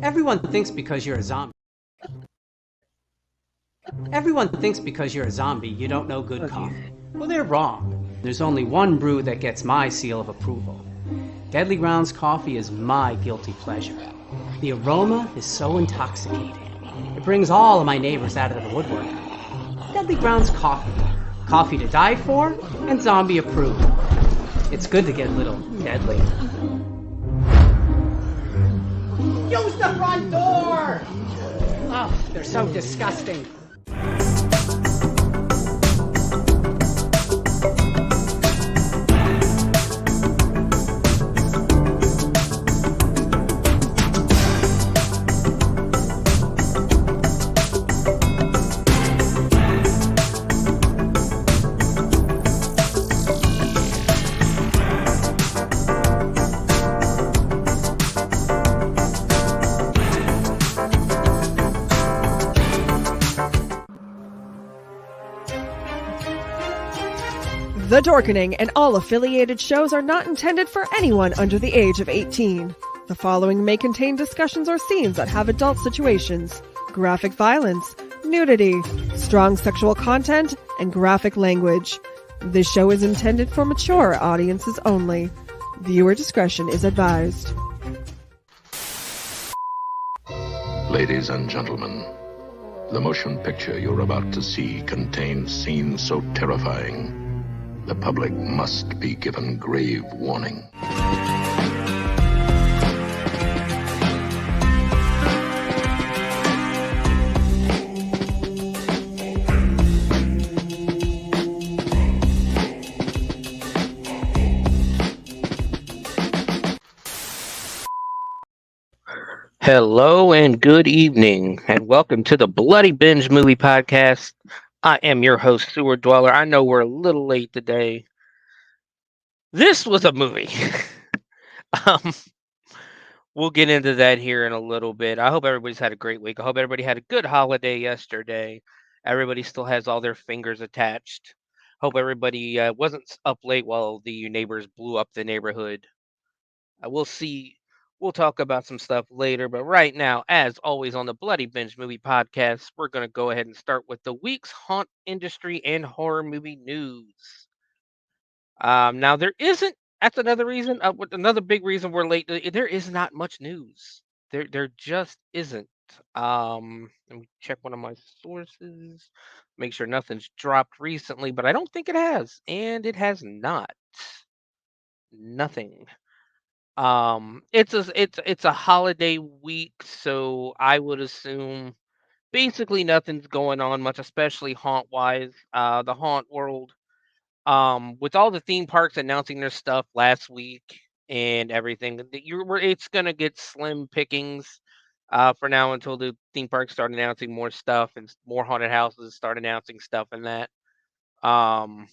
Everyone thinks because you're a zombie. Everyone thinks because you're a zombie, you don't know good coffee. Well, they're wrong. There's only one brew that gets my seal of approval. Deadly Grounds coffee is my guilty pleasure. The aroma is so intoxicating. It brings all of my neighbors out of the woodwork. Deadly Grounds coffee. Coffee to die for and zombie approved. It's good to get a little deadly. Use the front door! Oh, they're so disgusting. The Dorkening and all affiliated shows are not intended for anyone under the age of 18. The following may contain discussions or scenes that have adult situations, graphic violence, nudity, strong sexual content, and graphic language. This show is intended for mature audiences only. Viewer discretion is advised. Ladies and gentlemen, the motion picture you're about to see contains scenes so terrifying, the public must be given grave warning. Hello and good evening, and welcome to the Bloody Binge Movie Podcast. I am your host, Sewer Dweller. I know we're a little late today. This was a movie. um, we'll get into that here in a little bit. I hope everybody's had a great week. I hope everybody had a good holiday yesterday. Everybody still has all their fingers attached. Hope everybody wasn't up late while the neighbors blew up the neighborhood. We'll see. We'll talk about some stuff later, but right now, as always on the Bloody Binge Movie Podcast, we're going to go ahead and start with the week's haunt industry and horror movie news. Now, there isn't, that's another reason, another big reason we're late. There is not much news. There just isn't. Let me check one of my sources, make sure nothing's dropped recently, but I don't think it has, and it has not. Nothing. It's a holiday week, so I would assume basically nothing's going on much, especially haunt wise. The haunt world, with all the theme parks announcing their stuff last week and everything, it's gonna get slim pickings for now until the theme parks start announcing more stuff and more haunted houses start announcing stuff and that. Um,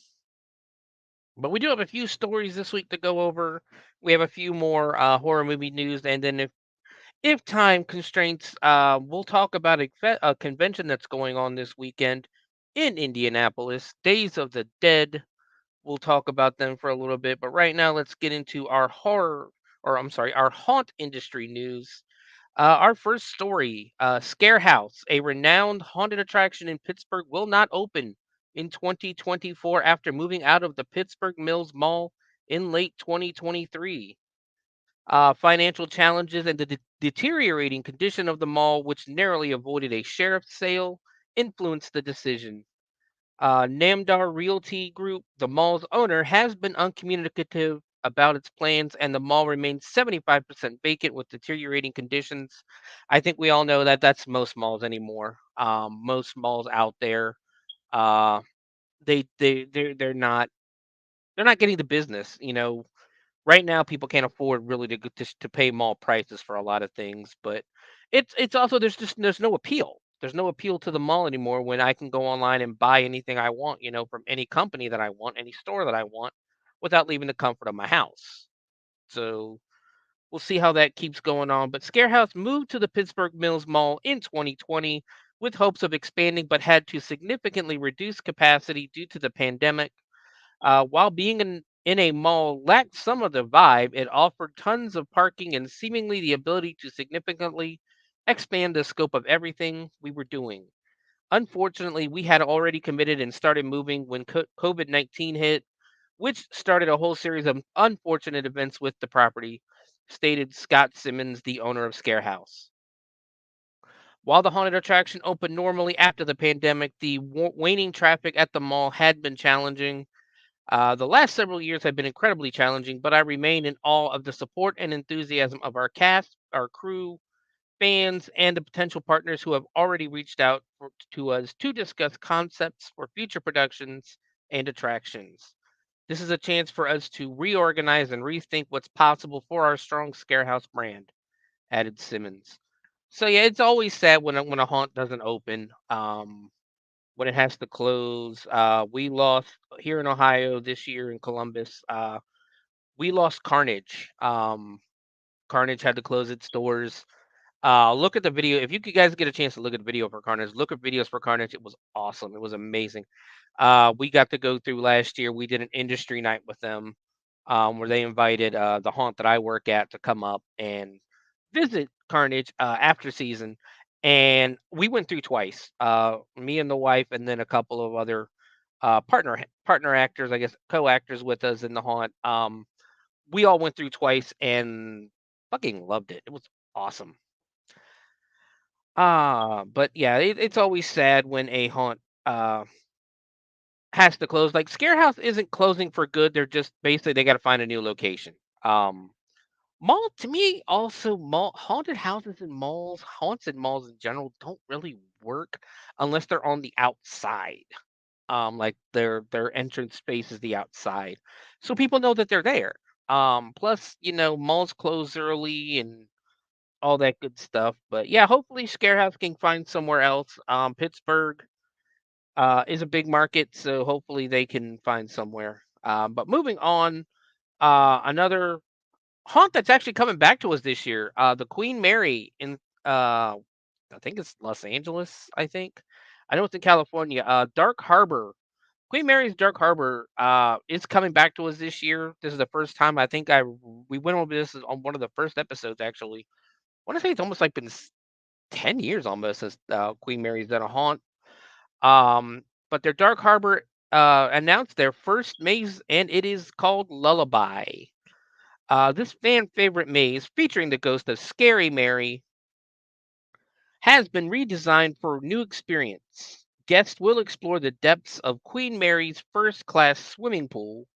but we do have a few stories this week to go over. We have a few more horror movie news, and then if time constraints, we'll talk about a convention that's going on this weekend in Indianapolis, Days of the Dead. We'll talk about them for a little bit, but right now let's get into our our haunt industry news. Our first story, Scare House, a renowned haunted attraction in Pittsburgh, will not open in 2024 after moving out of the Pittsburgh Mills Mall in late 2023. Financial challenges and the deteriorating condition of the mall, which narrowly avoided a sheriff's sale, influenced the decision. Namdar Realty Group, the mall's owner, has been uncommunicative about its plans, and the mall remains 75% vacant with deteriorating conditions. I think we all know that that's most malls anymore. Most malls out there, uh, they're not getting the business. Right now people can't afford really to pay mall prices for a lot of things, but it's also there's no appeal. There's no appeal to the mall anymore when I can go online and buy anything I want, from any company that I want, any store that I want, without leaving the comfort of my house. So we'll see how that keeps going on. But Scarehouse moved to the Pittsburgh Mills Mall in 2020 with hopes of expanding, but had to significantly reduce capacity due to the pandemic. While being in a mall lacked some of the vibe, it offered tons of parking and seemingly the ability to significantly expand the scope of everything we were doing. Unfortunately, we had already committed and started moving when COVID-19 hit, which started a whole series of unfortunate events with the property, stated Scott Simmons, the owner of Scare House. While the haunted attraction opened normally after the pandemic, the waning traffic at the mall had been challenging. The last several years have been incredibly challenging, but I remain in awe of the support and enthusiasm of our cast, our crew, fans, and the potential partners who have already reached out to us to discuss concepts for future productions and attractions. This is a chance for us to reorganize and rethink what's possible for our strong Scarehouse brand, added Simmons. So yeah, it's always sad when when a haunt doesn't open. When it has to close. We lost here in Ohio this year in Columbus. We lost Carnage. Carnage had to close its doors. Look at the video. If you guys get a chance to look at the video for Carnage, look at videos for Carnage. It was awesome. It was amazing. We got to go through last year. We did an industry night with them, where they invited the haunt that I work at to come up and visit Carnage after season. And we went through twice. Me and the wife, and then a couple of other partner actors, I guess co-actors with us in the haunt. We all went through twice and fucking loved it. It was awesome. But yeah, it's always sad when a haunt has to close. Like Scarehouse isn't closing for good. They're just basically they got to find a new location. Um, Mall to me also mall haunted houses and malls, haunts and malls in general don't really work unless they're on the outside. Like their entrance space is the outside, so people know that they're there. Plus, malls close early and all that good stuff. But yeah, hopefully Scarehouse can find somewhere else. Pittsburgh is a big market, so hopefully they can find somewhere. But moving on, another haunt that's actually coming back to us this year, the Queen Mary in I think it's Los Angeles. I think I know it's in California. Dark Harbor. Queen Mary's Dark Harbor is coming back to us this year. This is the first time I think we went over this on one of the first episodes actually. I want to say it's almost like been 10 years almost since Queen Mary's done a haunt. But their Dark Harbor announced their first maze, and it is called Lullaby. This fan favorite maze, featuring the ghost of Scary Mary, has been redesigned for a new experience. Guests will explore the depths of Queen Mary's first class swimming pool,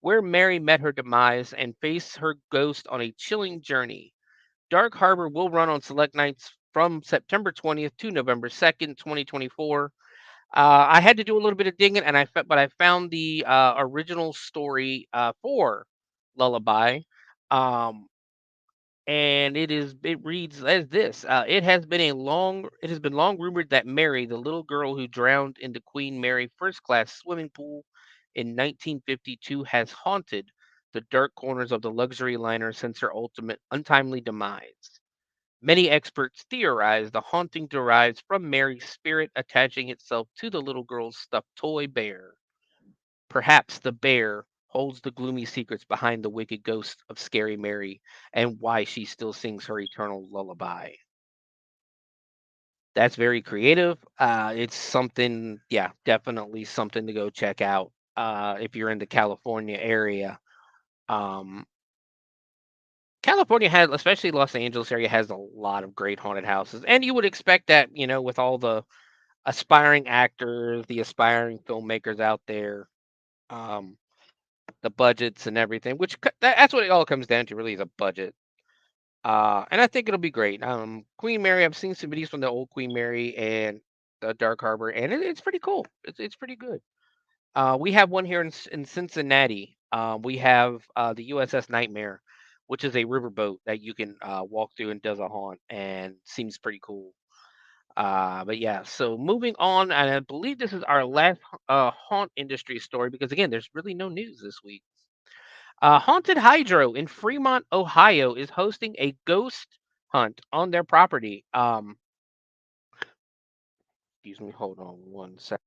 where Mary met her demise, and face her ghost on a chilling journey. Dark Harbor will run on select nights from September 20th to November 2nd, 2024. I had to do a little bit of digging, but I found the original story for Lullaby, um, and it reads as this: it has been long rumored that Mary, the little girl who drowned in the Queen Mary first class swimming pool in 1952, has haunted the dark corners of the luxury liner since her ultimate untimely demise. Many experts theorize the haunting derives from Mary's spirit attaching itself to the little girl's stuffed toy bear. Perhaps the bear holds the gloomy secrets behind the wicked ghost of Scary Mary and why she still sings her eternal lullaby. That's very creative. It's something, yeah, definitely something to go check out if you're in the California area. Um, California has, especially Los Angeles area, has a lot of great haunted houses, and you would expect that, with all the aspiring actors, the aspiring filmmakers out there, um, the budgets and everything, which that's what it all comes down to, really, is a budget. And I think it'll be great. Queen Mary, I've seen some videos from the old Queen Mary and the Dark Harbor, and it's pretty cool. It's pretty good. We have one here in Cincinnati. We have the USS Nightmare, which is a riverboat that you can walk through and does a haunt, and seems pretty cool. But yeah, so moving on, and I believe this is our last haunt industry story because again, there's really no news this week. Haunted Hydro in Fremont, Ohio, is hosting a ghost hunt on their property. Excuse me, hold on one sec.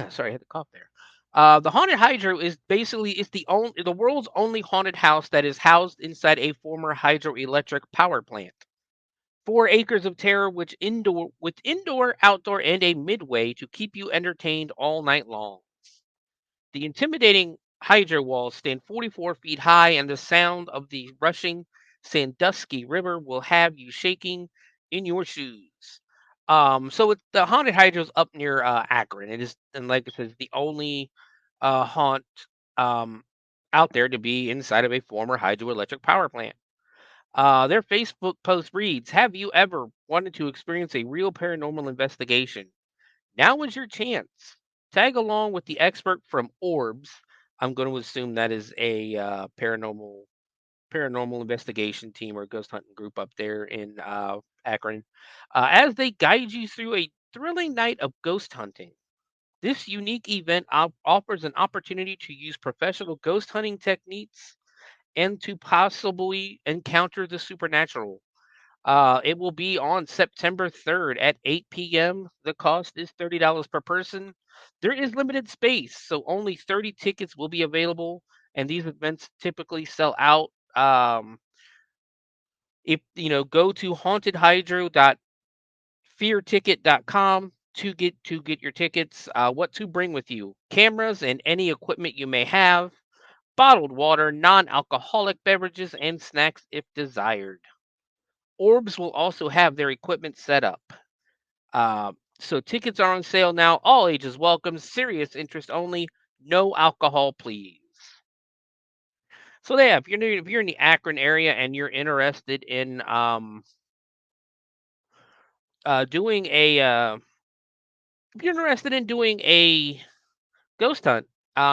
Sorry, I had to cough there. The haunted hydro is basically the world's only haunted house that is housed inside a former hydroelectric power plant. 4 acres of terror, with indoor, outdoor, and a midway to keep you entertained all night long. The intimidating hydro walls stand 44 feet high, and the sound of the rushing Sandusky River will have you shaking in your shoes. So the haunted hydro's up near Akron. It is, and like it says, the only haunt um, out there to be inside of a former hydroelectric power plant. Their Facebook post reads, "Have you ever wanted to experience a real paranormal investigation? Now is your chance. Tag along with the expert from Orbs." I'm going to assume that is a paranormal investigation team or ghost hunting group up there in Akron, as they guide you through a thrilling night of ghost hunting. This unique event offers an opportunity to use professional ghost hunting techniques and to possibly encounter the supernatural. It will be on September 3rd at 8 p.m. The cost is $30 per person. There is limited space, so only 30 tickets will be available, and these events typically sell out. If go to hauntedhydro.fearticket.com to get your tickets. What to bring with you: cameras and any equipment you may have, bottled water, non-alcoholic beverages, and snacks if desired. Orbs will also have their equipment set up. So tickets are on sale now. All ages welcome. Serious interest only. No alcohol, please. So yeah, if you're in the Akron area and you're interested in doing a if you're interested in doing a ghost hunt,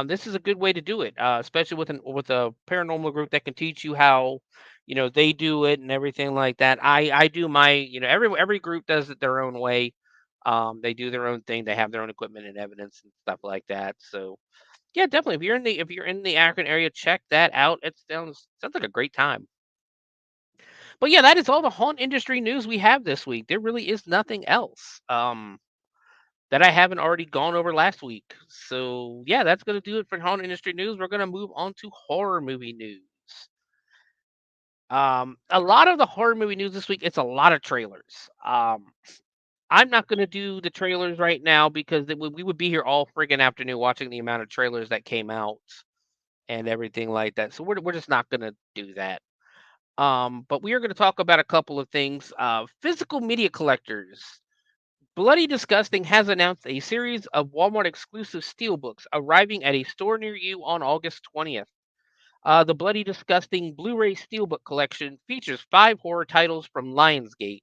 this is a good way to do it, especially with a paranormal group that can teach you how they do it and everything like that. I do my every group does it their own way. They do their own thing. They have their own equipment and evidence and stuff like that. So yeah, definitely if you're in the Akron area, check that out. It sounds like a great time. But yeah, that is all the haunt industry news we have this week. There really is nothing else. That I haven't already gone over last week. So yeah, that's gonna do it for haunt industry news. We're gonna move on to horror movie news. A lot of the horror movie news this week, it's a lot of trailers. I'm not gonna do the trailers right now because we would be here all friggin' afternoon watching the amount of trailers that came out and everything like that. So we're just not gonna do that. But we are gonna talk about a couple of things. Physical media collectors. Bloody Disgusting has announced a series of Walmart exclusive steelbooks arriving at a store near you on August 20th. The Bloody Disgusting Blu ray Steelbook collection features 5 horror titles from Lionsgate.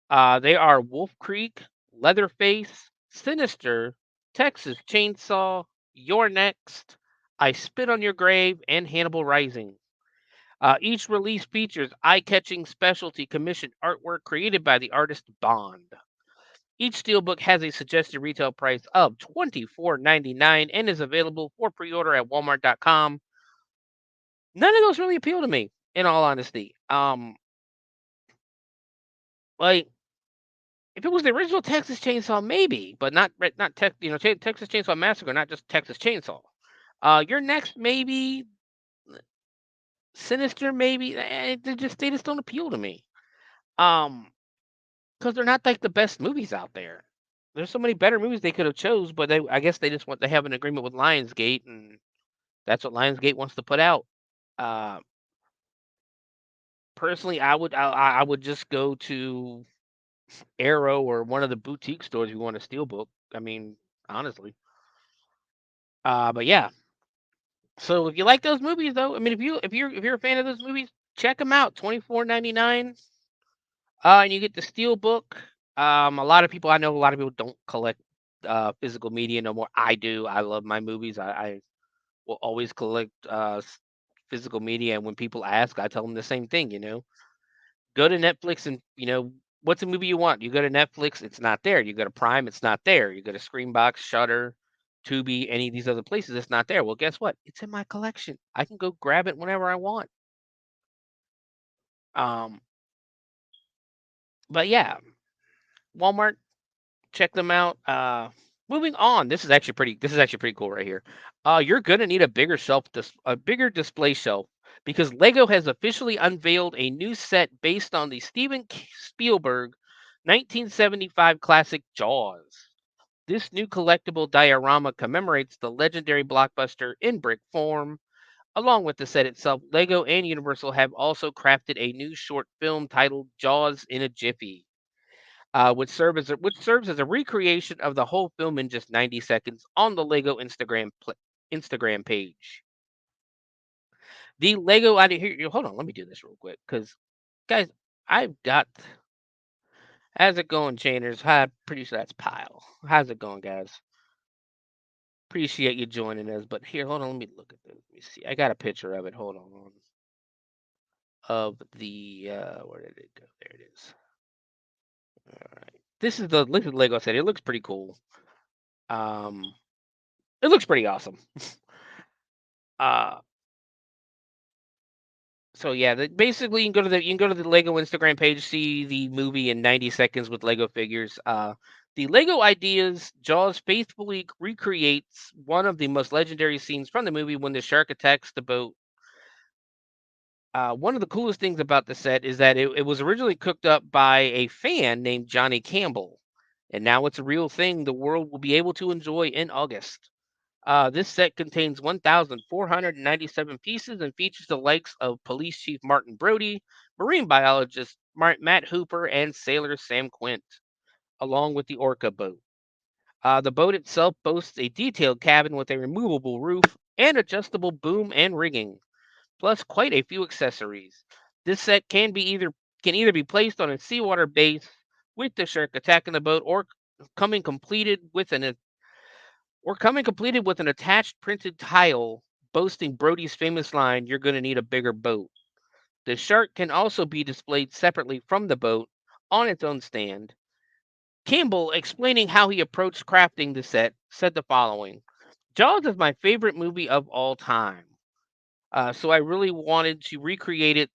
They are Wolf Creek, Leatherface, Sinister, Texas Chainsaw, You're Next, I Spit on Your Grave, and Hannibal Rising. Each release features eye catching specialty commissioned artwork created by the artist Bond. Each steelbook has a suggested retail price of $24.99 and is available for pre-order at walmart.com. None of those really appeal to me, in all honesty. Like if it was the original Texas Chainsaw, maybe, but Texas Chainsaw Massacre, not just Texas Chainsaw. Your next, maybe. Sinister, maybe. They just don't appeal to me. Um, because they're not like the best movies out there. There's so many better movies they could have chose, but I guess they have an agreement with Lionsgate, and that's what Lionsgate wants to put out. Uh, Personally, I would just go to Arrow or one of the boutique stores if you want a steelbook. I mean, honestly. But yeah. So if you like those movies, though, I mean, if you're a fan of those movies, check them out. $24.99. And you get the steelbook. I know a lot of people don't collect physical media no more. I do. I love my movies. I will always collect physical media, and when people ask, I tell them the same thing. Go to Netflix and what's a movie you want? You go to Netflix, it's not there. You go to Prime, it's not there. You go to Screenbox, Shutter, Tubi, any of these other places, it's not there. Well, guess what? It's in my collection. I can go grab it whenever I want. Um, but yeah, Walmart, check them out. Moving on, this is actually pretty cool right here. You're gonna need a bigger display shelf because Lego has officially unveiled a new set based on the Spielberg 1975 classic Jaws. This new collectible diorama commemorates the legendary blockbuster in brick form. Along with the set itself, Lego and Universal have also crafted a new short film titled Jaws in a Jiffy, which serves as a recreation of the whole film in just 90 seconds on the Lego Instagram page. The Lego idea here. Hold on, let me do this real quick, because guys, I've got. How's it going, Chainers? Hi, pretty sure that's Pile. How's it going, guys? Appreciate you joining us. But here, hold on, let me look at this. Let me see. I got a picture of it. Hold on. Of the where did it go? There it is. All right. This is the Lego set. It looks pretty cool. Um, it looks pretty awesome. Uh, so yeah, basically you can go to the Lego Instagram page, see the movie in 90 seconds with Lego figures. The Lego Ideas Jaws faithfully recreates one of the most legendary scenes from the movie when the shark attacks the boat. One of the coolest things about the set is that it was originally cooked up by a fan named Johnny Campbell, and now it's a real thing the world will be able to enjoy in August. This set contains 1,497 pieces and features the likes of Police Chief Martin Brody, marine biologist Matt Hooper, and sailor Sam Quint, along with the Orca boat. The boat itself boasts a detailed cabin with a removable roof and adjustable boom and rigging, plus quite a few accessories. This set can either be placed on a seawater base with the shark attacking the boat, coming completed with an coming completed with an attached printed tile boasting Brody's famous line, "You're going to need a bigger boat." The shark can also be displayed separately from the boat on its own stand. Campbell, explaining how he approached crafting the set, said the following: Jaws is my favorite movie of all time. So I really wanted to recreate it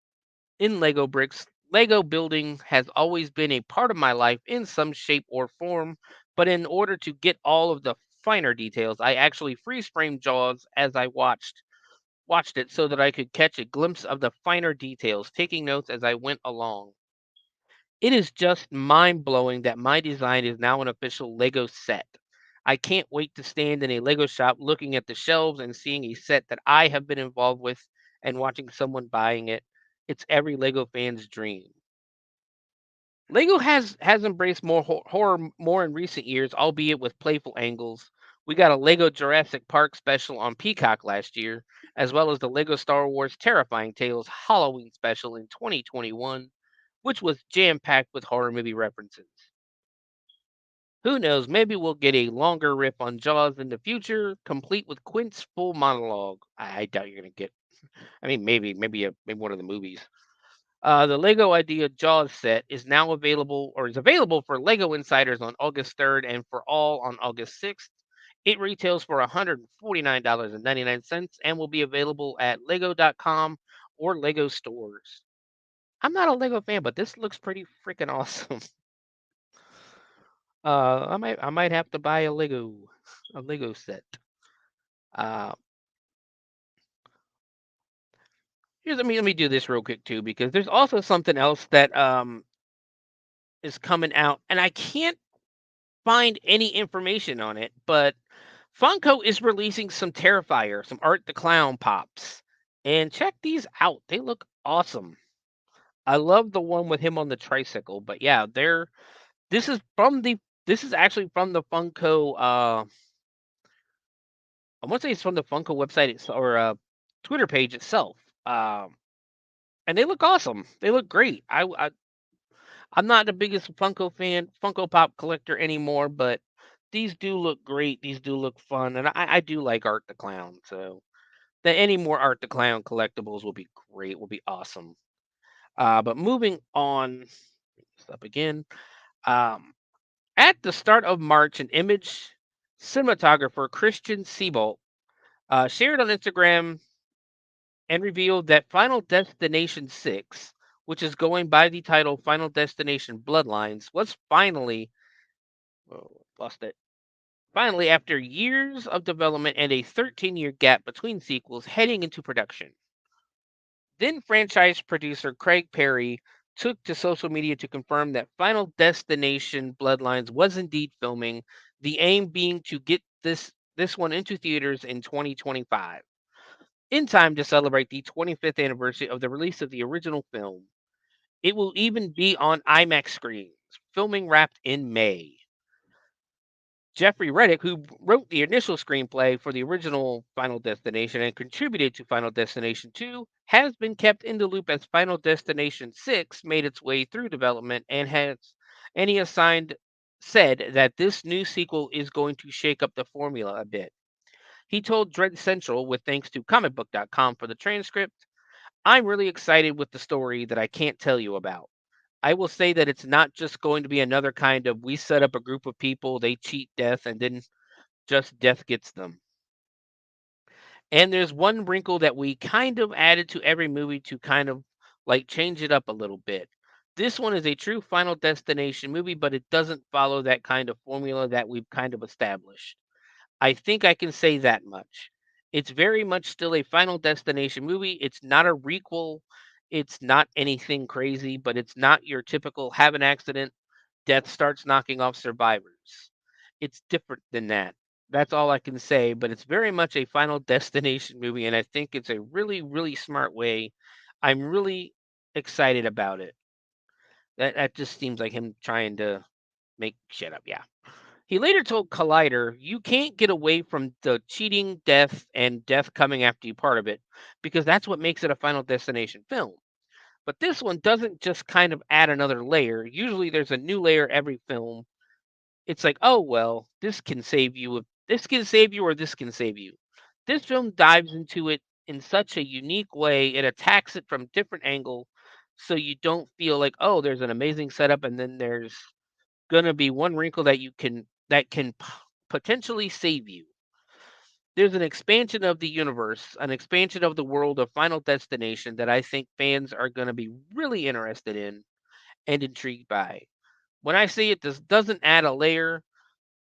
in Lego bricks. Lego building has always been a part of my life in some shape or form, but in order to get all of the finer details, I actually freeze framed Jaws as I watched it so that I could catch a glimpse of the finer details, taking notes as I went along. It is just mind blowing that my design is now an official Lego set. I can't wait to stand in a Lego shop looking at the shelves and seeing a set that I have been involved with and watching someone buying it. It's every Lego fan's dream. Lego has embraced more horror more in recent years, albeit with playful angles. We got a Lego Jurassic Park special on Peacock last year, as well as the Lego Star Wars Terrifying Tales Halloween special in 2021, which was jam-packed with horror movie references. Who knows, maybe we'll get a longer riff on Jaws in the future, complete with Quint's full monologue. I doubt you're gonna get. I mean, maybe one of the movies. The Lego Idea Jaws set is available for Lego insiders on August 3rd and for all on August 6th. It retails for $149.99 and will be available at lego.com or Lego stores. I'm not a Lego fan, but this looks pretty freaking awesome. I might have to buy a Lego set. Uh, let me do this real quick too, because there's also something else that is coming out, and I can't find any information on it, but Funko is releasing some Terrifier, some Art the Clown pops. And check these out. They look awesome. I love the one with him on the tricycle, but yeah, this is from the this is actually from the Funko I want to say it's from the Funko website or Twitter page itself. Um and they look awesome. They look great. I'm not the biggest Funko Pop collector anymore, but these do look great. These do look fun, and I do like Art the Clown. So that any more Art the Clown collectibles will be great. Will be awesome. But moving on, this up again. Um, at the start of March, an image cinematographer Christian Siebold shared on Instagram and revealed that Final Destination 6, which is going by the title Final Destination Bloodlines, was finally, oh, lost it. Finally, after years of development and a 13-year gap between sequels heading into production, then franchise producer Craig Perry took to social media to confirm that Final Destination Bloodlines was indeed filming, the aim being to get this one into theaters in 2025, in time to celebrate the 25th anniversary of the release of the original film. It will even be on IMAX screens, filming wrapped in May. Jeffrey Reddick, who wrote the initial screenplay for the original Final Destination and contributed to Final Destination 2, has been kept in the loop as Final Destination 6 made its way through development and he has said that this new sequel is going to shake up the formula a bit. He told Dread Central, with thanks to comicbook.com for the transcript, "I'm really excited with the story that I can't tell you about. I will say that it's not just going to be another kind of we set up a group of people, they cheat death, and then just death gets them. And there's one wrinkle that we kind of added to every movie to kind of like change it up a little bit. This one is a true Final Destination movie, but it doesn't follow that kind of formula that we've kind of established. I think I can say that much. It's very much still a Final Destination movie. It's not a requel. It's not anything crazy, but it's not your typical have an accident, death starts knocking off survivors. It's different than that. That's all I can say, but it's very much a Final Destination movie, and I think it's a really, really smart way. I'm really excited about it. That just seems like him trying to make shit up. Yeah. He later told Collider, "You can't get away from the cheating, death, and death coming after you part of it, because that's what makes it a Final Destination film. But this one doesn't just kind of add another layer. Usually there's a new layer every film. It's like, oh well, this can save you. This can save you, or this can save you. This film dives into it in such a unique way. It attacks it from different angle, so you don't feel like, oh, there's an amazing setup, and then there's gonna be one wrinkle that can potentially save you. There's an expansion of the universe, an expansion of the world of Final Destination that I think fans are going to be really interested in and intrigued by. When I say it, this doesn't add a layer.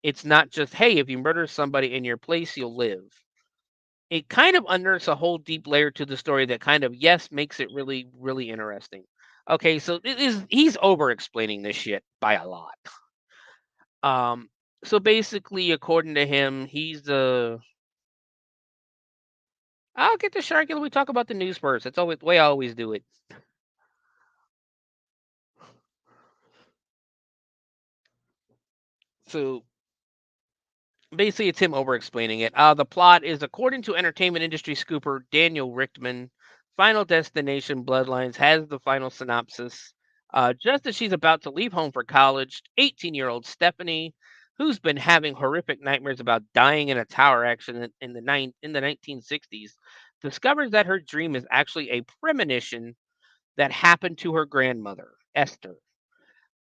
It's not just, hey, if you murder somebody in your place, you'll live. It kind of unearths a whole deep layer to the story that kind of, yes, makes it really, really interesting. Okay, so he's over explaining this shit by a lot. Um, so basically, according to him, he's I'll get to Sharkula when we talk about the news first. That's always the way I always do it. So basically, it's him over explaining it. The plot is, according to entertainment industry scooper Daniel Richtman, Final Destination Bloodlines has the final synopsis. Just as she's about to leave home for college, 18-year-old Stephanie, who's been having horrific nightmares about dying in a tower accident in the 1960s, discovers that her dream is actually a premonition that happened to her grandmother, Esther,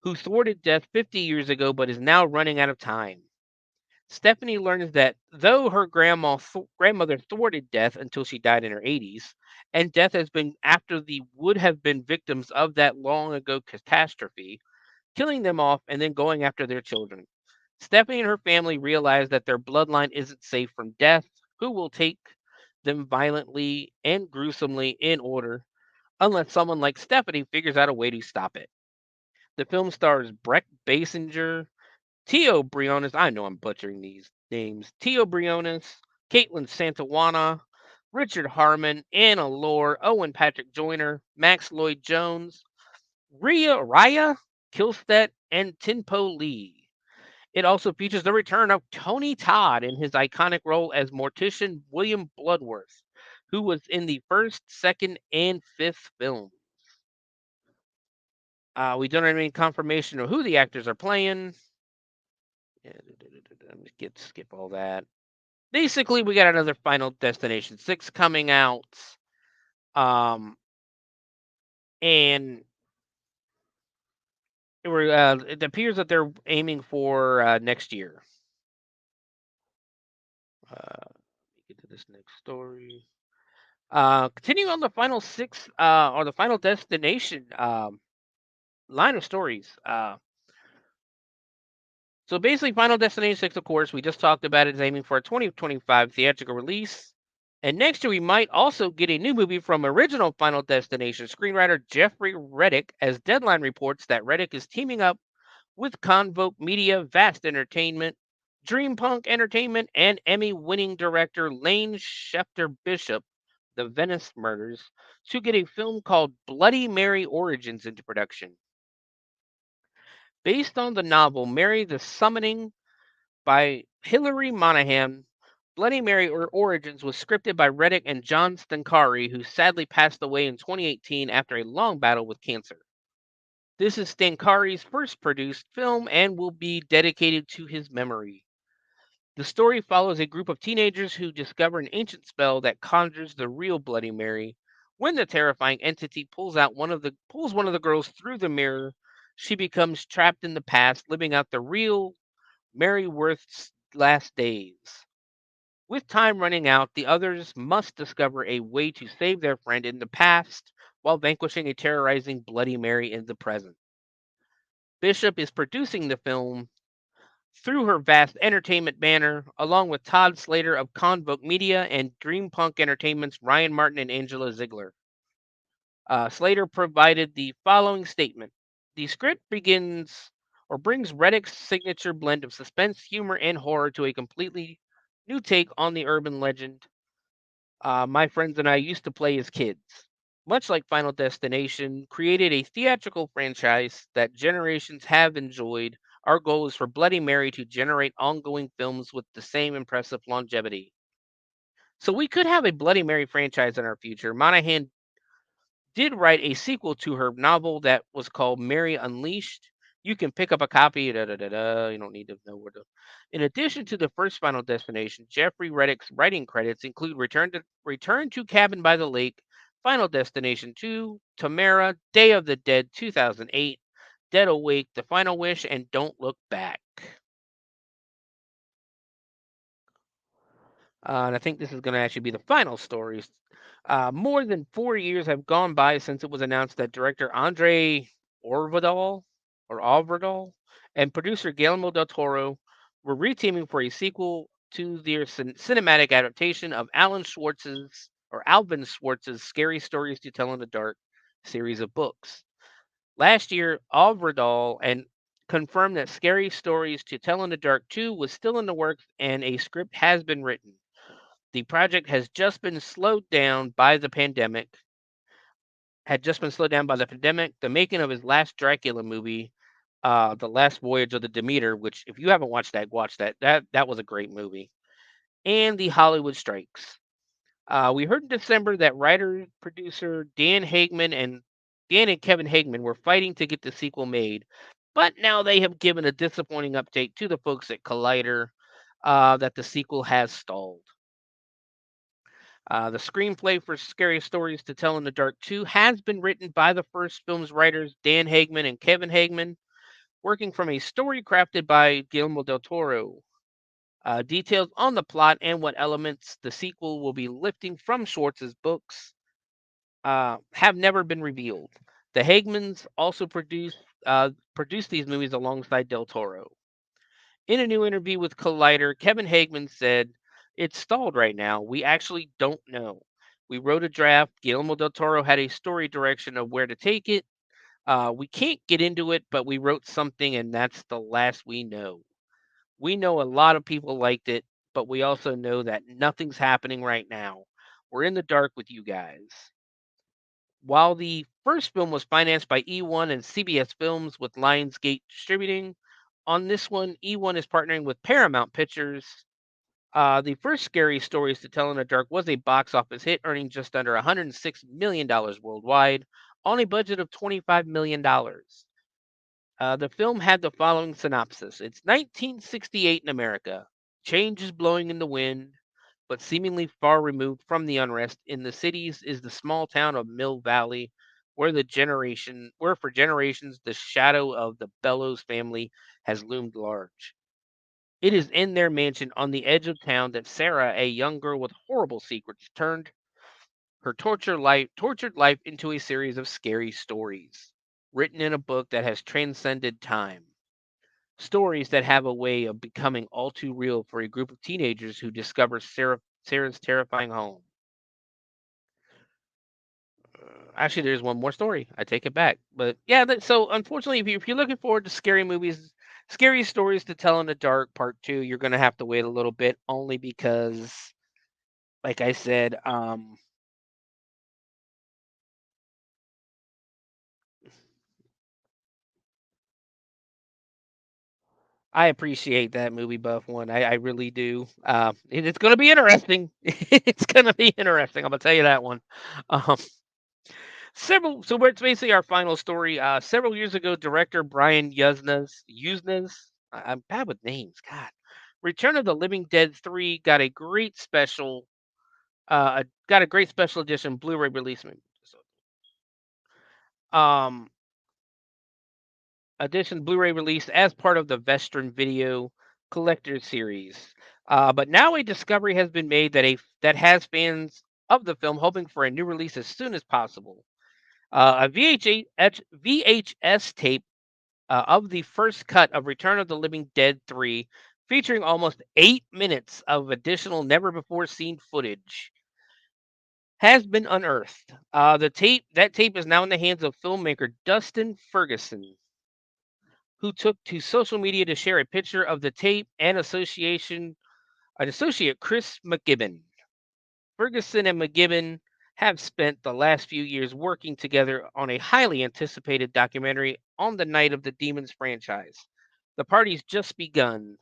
who thwarted death 50 years ago but is now running out of time. Stephanie learns that though her grandmother thwarted death until she died in her 80s, and death has been after the would have been victims of that long ago catastrophe, killing them off and then going after their children. Stephanie and her family realize that their bloodline isn't safe from death, who will take them violently and gruesomely in order, unless someone like Stephanie figures out a way to stop it. The film stars Breck Basinger, Tio Briones, I know I'm butchering these names, Tio Briones, Caitlin Santawana, Richard Harmon, Anna Lore, Owen Patrick Joyner, Max Lloyd Jones, Raya Kilstead, and Tinpo Lee. It also features the return of Tony Todd in his iconic role as mortician William Bloodworth, who was in the first, second, and fifth film. We don't have any confirmation of who the actors are playing. Yeah, skip all that. Basically, we got another Final Destination 6 coming out. Um, and it appears that they're aiming for next year. Get to this next story. Continuing on the Final 6 or the Final Destination line of stories. So basically, Final Destination 6, of course, we just talked about it, is aiming for a 2025 theatrical release. And next year, we might also get a new movie from original Final Destination screenwriter Jeffrey Reddick, as Deadline reports that Reddick is teaming up with Convoke Media, Vast Entertainment, Dreampunk Entertainment, and Emmy-winning director Lane Schefter Bishop, The Venice Murders, to get a film called Bloody Mary Origins into production. Based on the novel Mary the Summoning by Hilary Monahan, Bloody Mary Origins was scripted by Reddick and John Stankari, who sadly passed away in 2018 after a long battle with cancer. This is Stankari's first produced film and will be dedicated to his memory. The story follows a group of teenagers who discover an ancient spell that conjures the real Bloody Mary. When the terrifying entity pulls one of the girls through the mirror, she becomes trapped in the past, living out the real Mary Worth's last days. With time running out, the others must discover a way to save their friend in the past while vanquishing a terrorizing Bloody Mary in the present. Bishop is producing the film through her Vast Entertainment banner, along with Todd Slater of Convoke Media and Dreampunk Entertainment's Ryan Martin and Angela Ziegler. Slater provided the following statement. The script begins or brings Reddick's signature blend of suspense, humor, and horror to a completely new take on the urban legend my friends and I used to play as kids. Much like Final Destination, created a theatrical franchise that generations have enjoyed. Our goal is for Bloody Mary to generate ongoing films with the same impressive longevity. So we could have a Bloody Mary franchise in our future. Monahan did write a sequel to her novel that was called Mary Unleashed. You can pick up a copy. Da, da, da, da. You don't need to know where to. In addition to the first Final Destination, Jeffrey Reddick's writing credits include Return to Cabin by the Lake, Final Destination 2, Tamara, Day of the Dead 2008, Dead Awake, The Final Wish, and Don't Look Back. And I think this is going to actually be the final story. More than 4 years have gone by since it was announced that director Andre Orvidal Alverdal and producer Guillermo del Toro were reteaming for a sequel to their cinematic adaptation of Alvin Schwartz's Scary Stories to Tell in the Dark series of books. Last year, Alverdal and confirmed that Scary Stories to Tell in the Dark 2 was still in the works and a script has been written. The project has just been slowed down by the pandemic. The making of his last Dracula movie, The Last Voyage of the Demeter, which if you haven't watched that, watch that. That was a great movie. And the Hollywood strikes. We heard in December that writer producer Dan and Kevin Hageman were fighting to get the sequel made, but now they have given a disappointing update to the folks at Collider that the sequel has stalled. The screenplay for Scary Stories to Tell in the Dark 2 has been written by the first film's writers, Dan Hageman and Kevin Hageman, working from a story crafted by Guillermo del Toro. Details on the plot and what elements the sequel will be lifting from Schwartz's books have never been revealed. The Hagemans also produced these movies alongside del Toro. In a new interview with Collider, Kevin Hageman said, "It's stalled right now. We actually don't know. We wrote a draft. Guillermo del Toro had a story direction of where to take it. We can't get into it, but we wrote something, and that's the last we know. We know a lot of people liked it, but we also know that nothing's happening right now. We're in the dark with you guys." While the first film was financed by E1 and CBS Films with Lionsgate Distributing, on this one, E1 is partnering with Paramount Pictures. The first Scary Stories to Tell in the Dark was a box office hit, earning just under $106 million worldwide on a budget of $25 million. The film had the following synopsis. It's 1968 in America. Change is blowing in the wind, but seemingly far removed from the unrest in the cities is the small town of Mill Valley, where for generations the shadow of the Bellows family has loomed large. It is in their mansion on the edge of town that Sarah, a young girl with horrible secrets, turned her tortured life into a series of scary stories, written in a book that has transcended time. stories that have a way of becoming all too real for a group of teenagers who discover Sarah's terrifying home. Actually, there's one more story. I take it back. But yeah, so unfortunately, if you're looking forward to scary movies, scary stories to tell in the dark, part two, you're going to have to wait a little bit only because, like I said, I appreciate that movie buff one. I really do. It's going to be interesting. It's going to be interesting. I'm going to tell you that one. Um, it's basically our final story. Several years ago, director Brian I'm bad with names. God, Return of the Living Dead 3 got a great special edition Blu-ray release. Um, edition Blu-ray release as part of the Western Video Collector Series. But now a discovery has been made that has fans of the film hoping for a new release as soon as possible. A VHS tape of the first cut of Return of the Living Dead 3, featuring almost 8 minutes of additional never before seen footage, has been unearthed. That tape is now in the hands of filmmaker Dustin Ferguson, who took to social media to share a picture of the tape and associate Chris McGibbon. Ferguson and McGibbon have spent the last few years working together on a highly anticipated documentary on the Night of the Demons franchise. The party's just begun.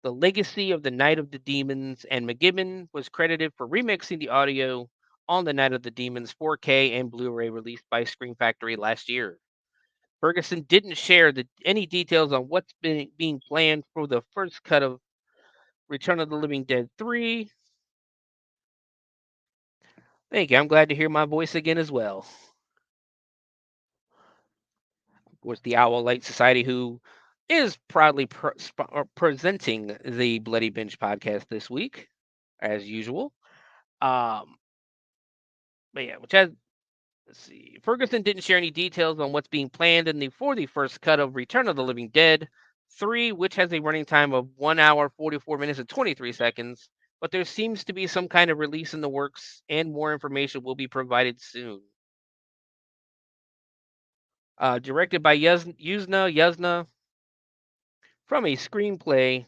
The legacy of the Night of the Demons, and McGibbon was credited for remixing the audio on the Night of the Demons 4K and Blu-ray released by Scream Factory last year. Ferguson didn't share any details on what's being planned for the first cut of Return of the Living Dead 3. Thank you. I'm glad to hear my voice again as well. Of course, the Owl Light Society, who is proudly presenting the Bloody Binge podcast this week, as usual. Um, but yeah, let's see. Ferguson didn't share any details on what's being planned for the first cut of Return of the Living Dead 3, which has a running time of 1 hour, 44 minutes, and 23 seconds. But there seems to be some kind of release in the works, and more information will be provided soon. Directed by Yuzna from a screenplay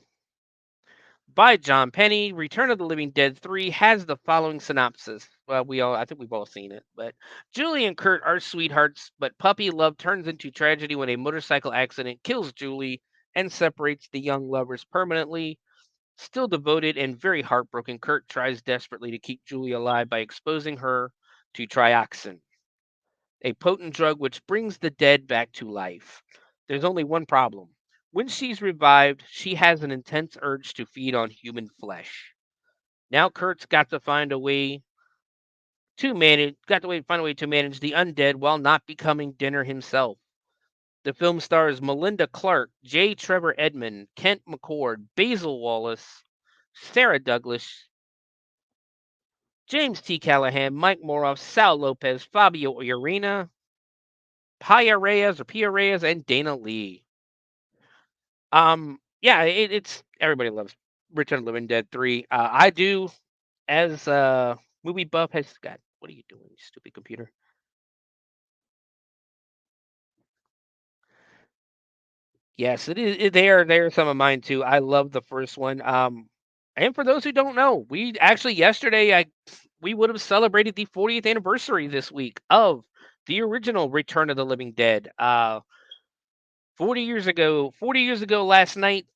by John Penny, Return of the Living Dead 3 has the following synopsis. Well, I think we've all seen it, but Julie and Kurt are sweethearts, but puppy love turns into tragedy when a motorcycle accident kills Julie and separates the young lovers permanently. Still devoted and very heartbroken, Kurt tries desperately to keep Julie alive by exposing her to trioxin, a potent drug which brings the dead back to life. There's only one problem. When she's revived, she has an intense urge to feed on human flesh. Now Kurt's find a way to manage the undead while not becoming dinner himself. The film stars Melinda Clarke, J. Trevor Edmond, Kent McCord, Basil Wallace, Sarah Douglas, James T. Callahan, Mike Moroff, Sal Lopez, Fabio Urena, Pia Reyes, and Dana Lee. Yeah, it's everybody loves Return of the Living Dead 3. I do, as movie buff has got. What are you doing, you stupid computer? Yes, it is. They are some of mine too. I love the first one. And for those who don't know, we actually yesterday we would have celebrated the 40th anniversary this week of the original Return of the Living Dead. 40 years ago last night,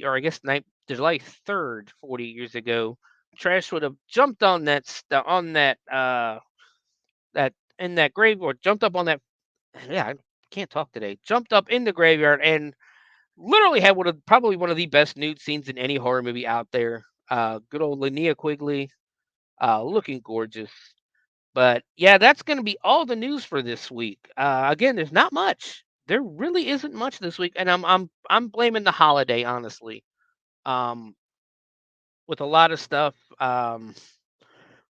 or I guess July 3rd, 40 years ago, Trash would have jumped on that in that grave, or jumped up on that. Yeah, I can't talk today. Jumped up in the graveyard and literally had probably one of the best nude scenes in any horror movie out there. Good old Linnea Quigley, looking gorgeous. But yeah, that's going to be all the news for this week. Again, there's not much. There really isn't much this week, and I'm blaming the holiday, honestly. Um, with a lot of stuff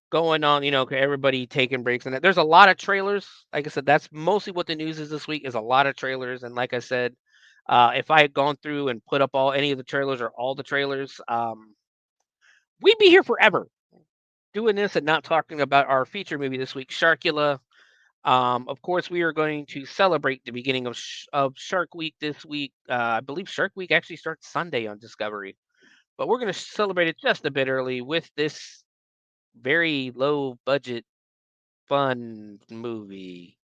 going on, everybody taking breaks, and there's a lot of trailers. Like I said, that's mostly what the news is this week. Is a lot of trailers, and like I said, If I had gone through and put up any of the trailers or all the trailers, we'd be here forever doing this and not talking about our feature movie this week, Sharkula. Of course, we are going to celebrate the beginning of Shark Week this week. I believe Shark Week actually starts Sunday on Discovery, but we're going to celebrate it just a bit early with this very low budget, fun movie.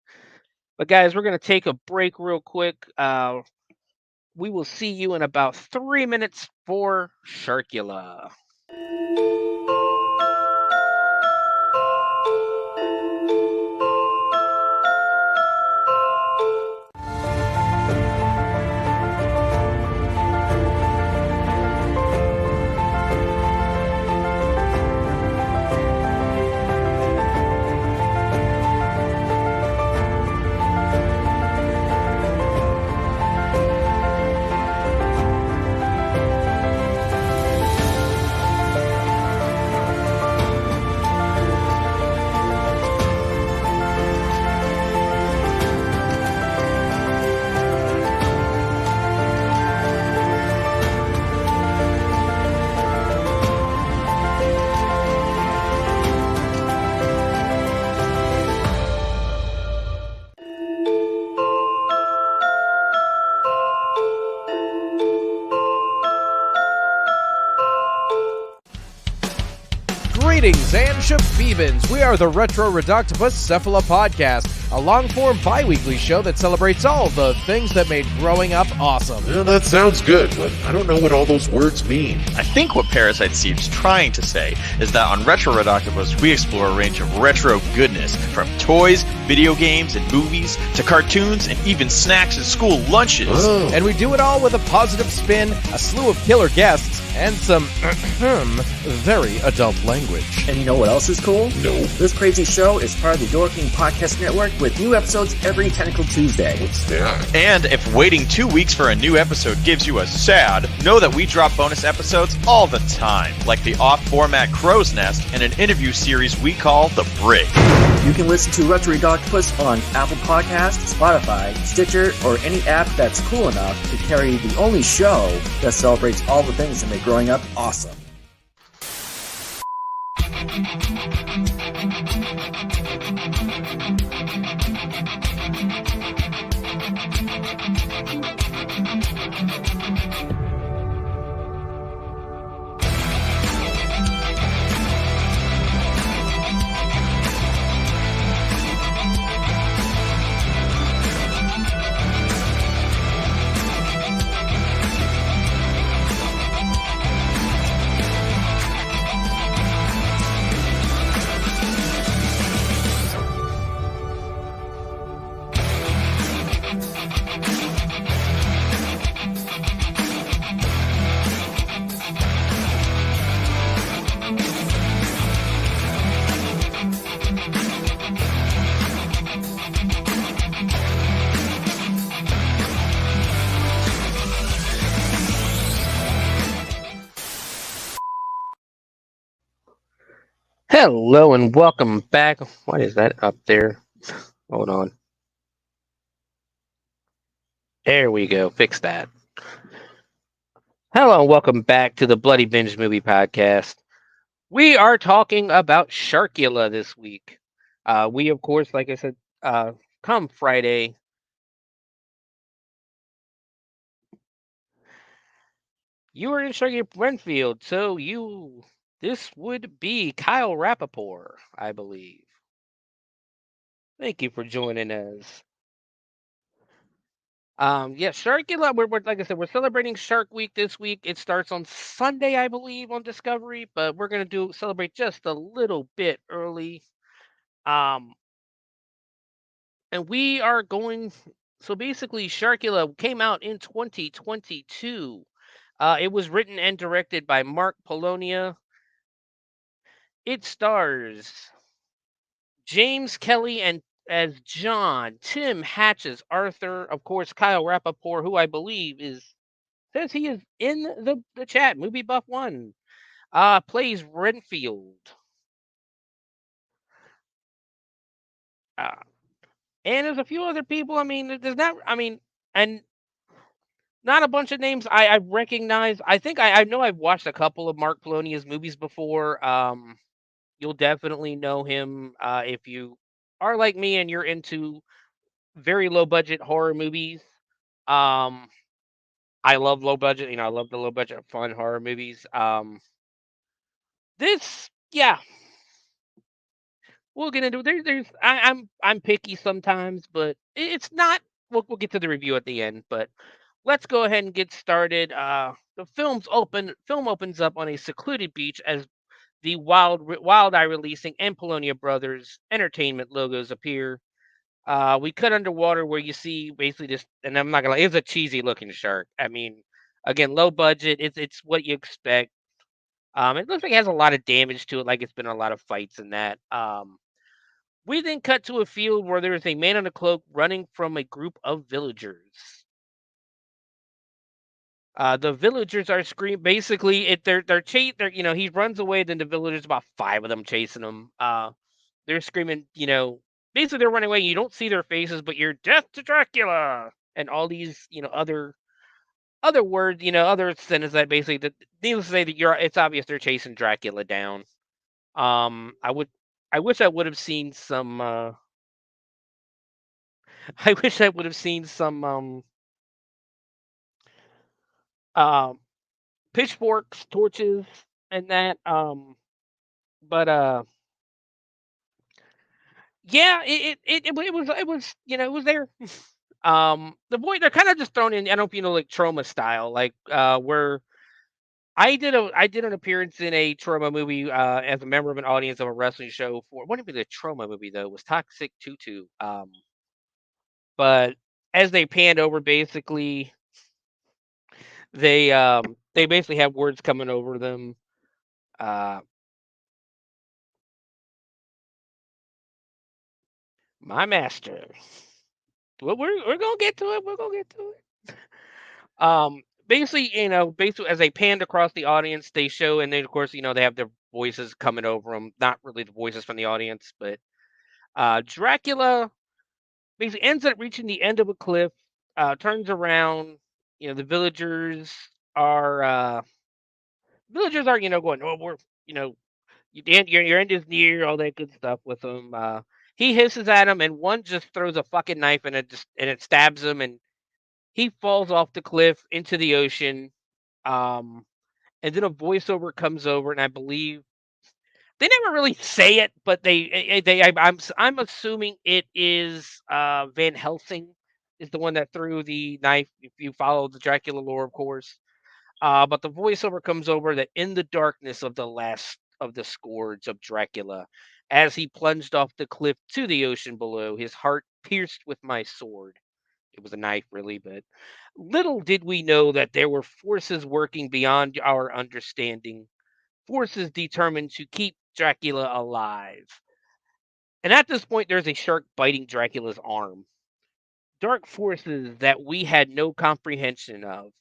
But guys, we're going to take a break real quick. We will see you in about 3 minutes for Sharkula. Greetings and shabibans. We are the Retro Reductopus Cephala Podcast, a long-form bi-weekly show that celebrates all the things that made growing up awesome. Yeah, that sounds good, but I don't know what all those words mean. I think what Parasite seems trying to say is that on Retro Redoctopus, we explore a range of retro goodness, from toys, video games, and movies, to cartoons, and even snacks and school lunches. Oh. And we do it all with a positive spin, a slew of killer guests, and some very adult language. And you know what else is cool? No. This crazy show is part of the Door King Podcast Network with new episodes every Tentacle Tuesday. What's that? And if waiting 2 weeks for a new episode gives you a sad, know that we drop bonus episodes all the time, like the off-format Crow's Nest and an interview series we call The Brig. You can listen to Retro Octopus on Apple Podcasts, Spotify, Stitcher, or any app that's cool enough to carry the only show that celebrates all the things that make growing up awesome. Hello and welcome back. What is that up there? Hold on. There we go. Fix that. Hello and welcome back to the Bloody Binge Movie Podcast. We are talking about Sharkula this week. We, of course, like I said, come Friday. You are in Sharky Renfield, so this would be Kyle Rappaport, I believe. Thank you for joining us. Sharkula. We're like I said, we're celebrating Shark Week this week. It starts on Sunday, I believe, on Discovery, but we're gonna celebrate just a little bit early. And we are going. So basically, Sharkula came out in 2022. It was written and directed by Mark Polonia. It stars James Kelly as John, Tim Hatch as Arthur, of course, Kyle Rappaport, who I believe says he is in the chat, Movie Buff One, plays Renfield. And there's a few other people. I mean, there's not. I mean, and Not a bunch of names I recognize. I think I know I've watched a couple of Mark Polonia's movies before. You'll definitely know him if you are like me and you're into very low budget horror movies. Um, I love low budget. I love the low budget fun horror movies. Yeah, we'll get into it. I'm picky sometimes, but it's not. We'll get to the review at the end, but let's go ahead and get started. The film opens up on a secluded beach as the Wild Eye Releasing and Polonia Brothers Entertainment logos appear. We cut underwater where you see basically this, and I'm not gonna lie, it's a cheesy looking shark. I mean, again, low budget. It's what you expect. It looks like it has a lot of damage to it, like it's been a lot of fights in that. We then cut to a field where there is a man in a cloak running from a group of villagers. The villagers are screaming. Basically, they're chasing. He runs away. Then the villagers, about five of them, chasing him. They're screaming. Basically they're running away. You don't see their faces, but you're death to Dracula and all these other words. Other sentences that basically that needless to say that It's obvious they're chasing Dracula down. I would. I wish I would have seen some. I wish I would have seen some um pitchforks, torches, and that. But yeah, it was there. The boy they're kind of just thrown in. I don't know if you know like trauma style, like where I did an appearance in a trauma movie as a member of an audience of a wrestling show for what would be the trauma movie though? It was Toxic Tutu. But as they panned over, basically they basically have words coming over them. Uh, my master. Well, we're gonna get to it. We're gonna get to it. Basically as they panned across the audience, they show, and then of course they have their voices coming over them. Not really the voices from the audience, but Dracula basically ends up reaching the end of a cliff, turns around. The villagers are going, oh, we're you know your end is near, all that good stuff with him. He hisses at him, and one just throws a fucking knife, and it stabs him, and he falls off the cliff into the ocean. Um, and then a voiceover comes over, and I believe they never really say it, but I'm assuming it is Van Helsing is the one that threw the knife. If you follow the Dracula lore, of course. But the voiceover comes over that in the darkness of the last of the scourge of Dracula, as he plunged off the cliff to the ocean below, his heart pierced with my sword. It was a knife, really, but little did we know that there were forces working beyond our understanding, forces determined to keep Dracula alive. And at this point, there's a shark biting Dracula's arm. Dark forces that we had no comprehension of,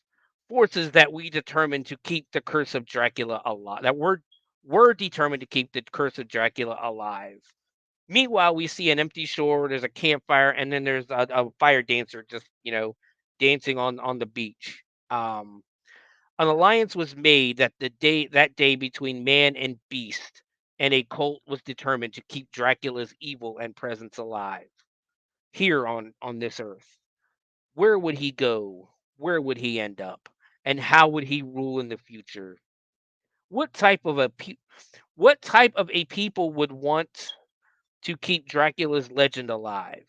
forces that we determined to keep the curse of Dracula alive, that were determined to keep the curse of Dracula alive. Meanwhile, we see an empty shore. There's a campfire, and then there's a fire dancer just dancing on the beach. An alliance was made that day between man and beast, and a cult was determined to keep Dracula's evil and presence alive here on this earth. Where would he go? Where would he end up? And how would he rule in the future? What type of a people would want to keep Dracula's legend alive?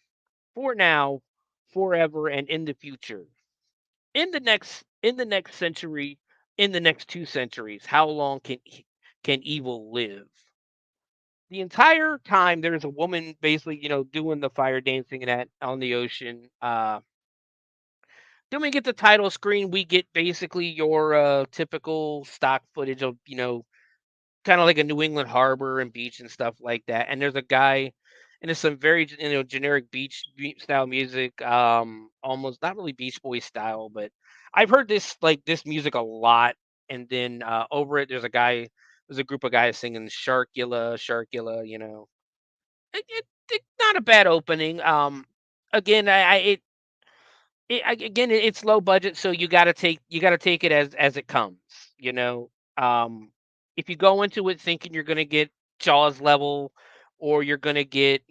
For now, forever, and in the future. In the next century, in the next 2 centuries, how long can evil live? The entire time there's a woman basically, doing the fire dancing and that on the ocean. Then we get the title screen. We get basically your typical stock footage of, kind of like a New England harbor and beach and stuff like that. And there's a guy, and there's some very generic style music, almost not really Beach Boys style, but I've heard this music a lot. And then over it, there's a group of guys singing Sharkula, Sharkula. It's not a bad opening. Again, It's low budget, so you got to take it as it comes. You know, um, if you go into it thinking you're going to get Jaws level, or you're going to get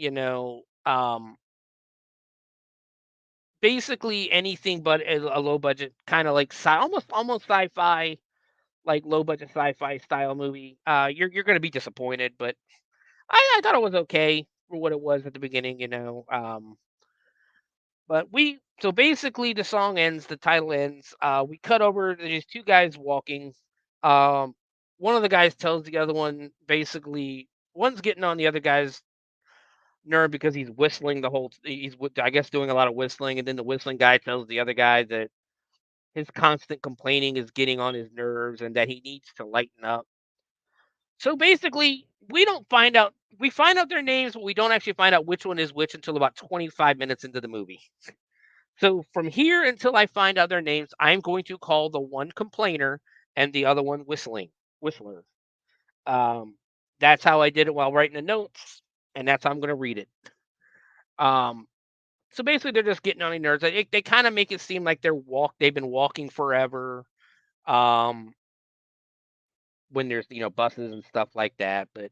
basically anything but a low budget kind of like almost sci-fi, like low budget sci-fi style movie, you're going to be disappointed. But I thought it was okay for what it was at the beginning. But so basically the song ends, the title ends. We cut over to these two guys walking. Um, One of the guys tells the other one, basically one's getting on the other guy's nerve because he's whistling the whole. I guess doing a lot of whistling, and then the whistling guy tells the other guy that his constant complaining is getting on his nerves and that he needs to lighten up. So basically, we find out their names, but we don't actually find out which one is which until about 25 minutes into the movie. So from here until I find out their names, I'm going to call the one complainer and the other one whistler. Um, that's how I did it while writing the notes, and that's how I'm going to read it. Um, so basically, they're just getting on their nerves. They kind of make it seem like they've been walking forever. Um, when there's buses and stuff like that, but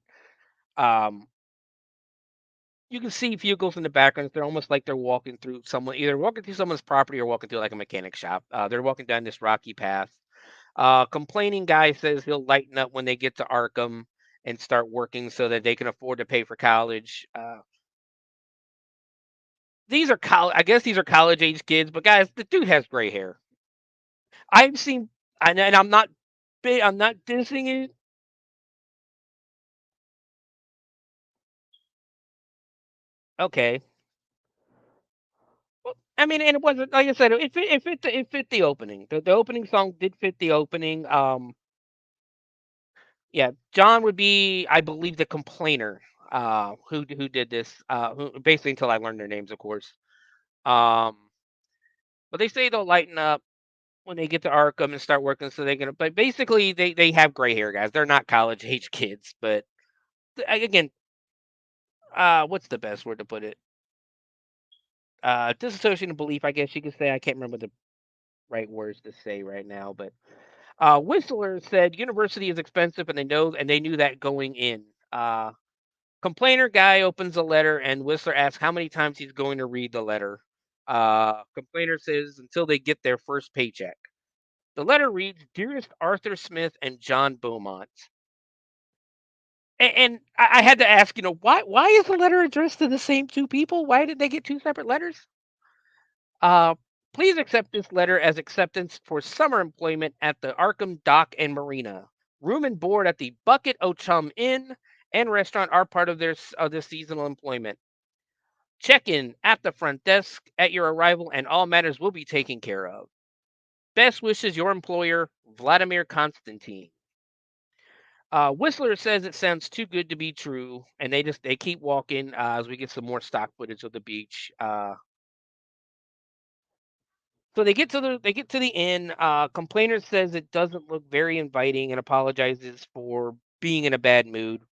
um, you can see vehicles in the background. They're almost like they're walking through either walking through someone's property or walking through like a mechanic shop. They're walking down this rocky path. Complaining guy says he'll lighten up when they get to Arkham and start working so that they can afford to pay for college. I guess these are college age kids, but guys, the dude has gray hair. I've seen, and I'm not big. I'm not dissing it. Okay. Well, I mean, and it wasn't like I said. It fit the opening. The opening song did fit the opening. Yeah, John would be, I believe, the complainer. Who did this? Who basically until I learned their names, of course. Um, but they say they'll lighten up when they get to Arkham and start working, so they can. But basically, they have gray hair, guys. They're not college age kids, but again, what's the best word to put it? Disassociating belief, I guess you could say. I can't remember the right words to say right now, but Whistler said university is expensive, and they knew that going in. Complainer guy opens a letter, and Whistler asks how many times he's going to read the letter. Complainer says until they get their first paycheck. The letter reads, "Dearest Arthur Smith and John Beaumont." And I had to ask, why is the letter addressed to the same two people? Why did they get two separate letters? Uh, Please accept this letter as acceptance for summer employment at the Arkham Dock and Marina. Room and board at the Bucket O Chum Inn and restaurant are part of this seasonal employment. Check in at the front desk at your arrival, and all matters will be taken care of. Best wishes, your employer, Vladimir Konstantin. Whistler says it sounds too good to be true, and they keep walking as we get some more stock footage of the beach. So they get to the inn. Complainer says it doesn't look very inviting and apologizes for being in a bad mood.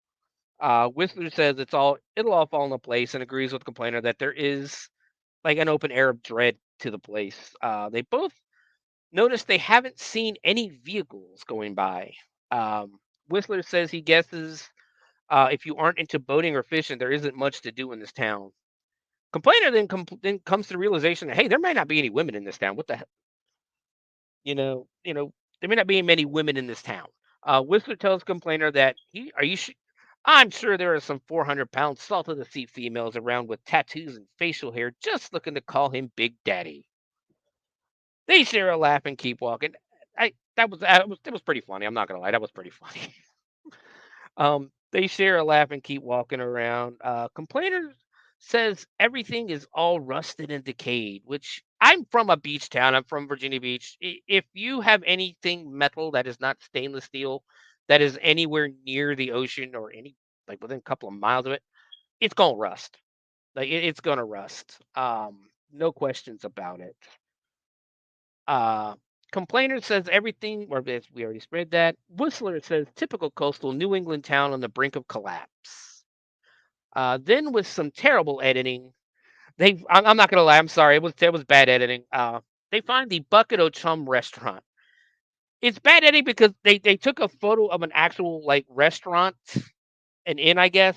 Whistler says it'll all fall into place and agrees with complainer that there is like an open air of dread to the place. They both notice they haven't seen any vehicles going by. Um, Whistler says he guesses if you aren't into boating or fishing, there isn't much to do in this town. Complainer then comes to the realization that hey, there might not be any women in this town. What the hell? There may not be many women in this town. Whistler tells Complainer that I'm sure there are some 400-pound salt of the sea females around with tattoos and facial hair just looking to call him Big Daddy. They share a laugh and keep walking. That was pretty funny. I'm not gonna lie, that was pretty funny. They share a laugh and keep walking around. Complainer says everything is all rusted and decayed, which I'm from a beach town. I'm from Virginia Beach. If you have anything metal that is not stainless steel, that is anywhere near the ocean or like within a couple of miles of it, it's gonna rust. Like it's gonna rust. No questions about it. Uh, Complainer says everything, or we already spread that. Whistler says typical coastal New England town on the brink of collapse. Then, with some terrible editing, I'm not gonna lie. I'm sorry. It was bad editing. They find the Bucket O Chum restaurant. It's bad editing because they took a photo of an actual like restaurant, an inn, I guess.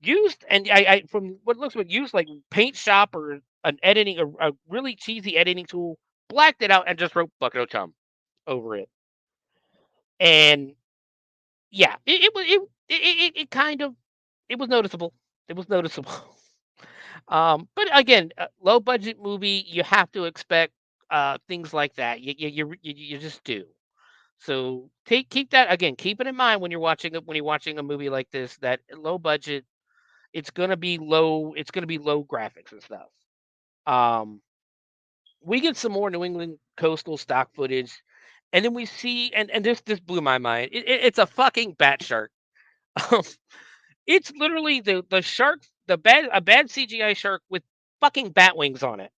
Used and I from what looks like used like paint shop or an editing a really cheesy editing tool, blacked it out and just wrote Bucket O Chum over it. And yeah, it kind of it was noticeable. It was noticeable. But again, low budget movie, you have to expect things like that. You just do. So keep that again. Keep it in mind when you're watching a movie like this. That low budget, it's gonna be low. It's gonna be low graphics and stuff. Um, we get some more New England coastal stock footage, and then we see and this blew my mind. It's a fucking bat shark. Um, it's literally the shark, a bad CGI shark with fucking bat wings on it.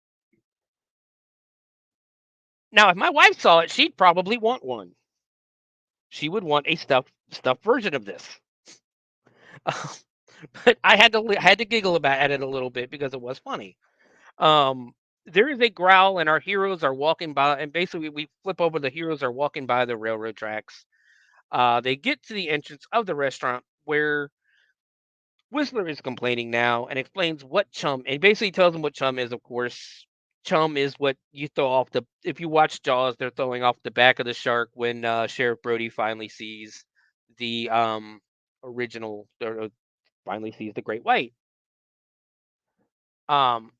Now, if my wife saw it, she'd probably want one. She would want a stuffed version of this. But I had to giggle about at it a little bit because it was funny. Um, there is a growl, and our heroes are walking by, and basically we flip over. The heroes are walking by the railroad tracks. They get to the entrance of the restaurant where Whistler is complaining now and explains what chum, and basically tells them what chum is. Of course, chum is what you throw off the. If you watch Jaws, they're throwing off the back of the shark when Sheriff Brody finally sees the original, or finally sees the great white. Um,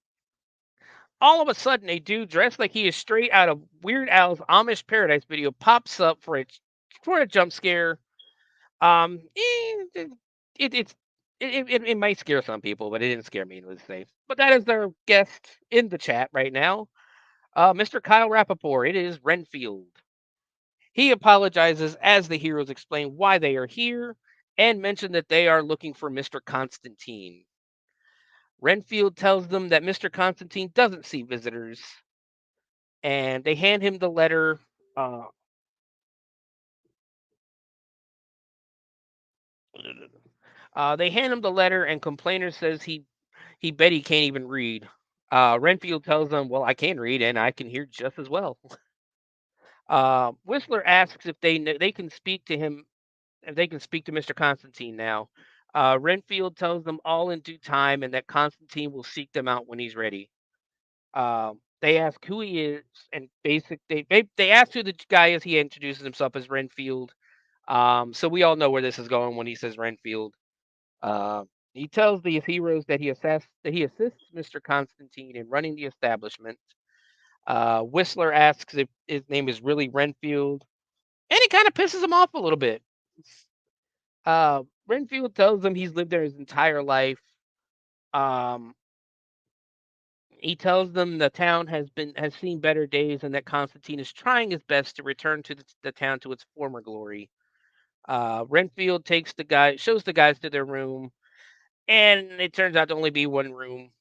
all of a sudden, a dude dressed like he is straight out of Weird Al's Amish Paradise video pops up for a jump scare. It's it might scare some people, but it didn't scare me, let's say. But that is their guest in the chat right now, Mr. Kyle Rappaport. It is Renfield. He apologizes as the heroes explain why they are here and mention that they are looking for Mr. Constantine. Renfield tells them that Mr. Constantine doesn't see visitors, and they hand him the letter. They hand him the letter, and Complainer says he bet he can't even read. Renfield tells them, "Well, I can read and I can hear just as well." Whistler asks if they can speak to him, if they can speak to Mr. Constantine now. Renfield tells them all in due time, and that Constantine will seek them out when he's ready. They ask who he is, and they ask who the guy is. He introduces himself as Renfield. So we all know where this is going when he says Renfield. Uh, he tells these heroes that he assists Mr. Constantine in running the establishment. Whistler asks if his name is really Renfield, and it kind of pisses him off a little bit. Renfield tells him he's lived there his entire life. Um, he tells them the town has seen better days, and that Constantine is trying his best to return to the town to its former glory. Renfield shows the guys to their room, and it turns out to only be one room.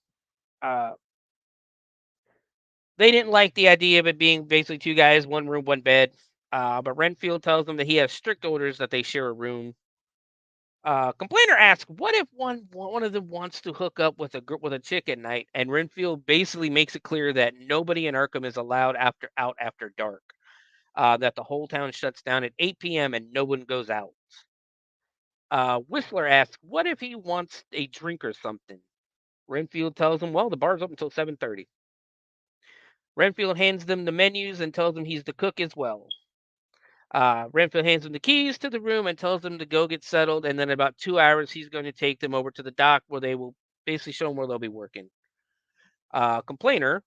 Uh, they didn't like the idea of it being basically two guys, one room, one bed. But Renfield tells them that he has strict orders that they share a room. Complainer asks, "What if one of them wants to hook up with a chick at night?" And Renfield basically makes it clear that nobody in Arkham is allowed after dark. That the whole town shuts down at 8 p.m. and no one goes out. Whistler asks, "What if he wants a drink or something?" Renfield tells him, "Well, the bar's up until 7:30." Renfield hands them the menus and tells them he's the cook as well. Renfield hands them the keys to the room and tells them to go get settled. And then in about 2 hours, he's going to take them over to the dock where they will basically show them where they'll be working. Complainer,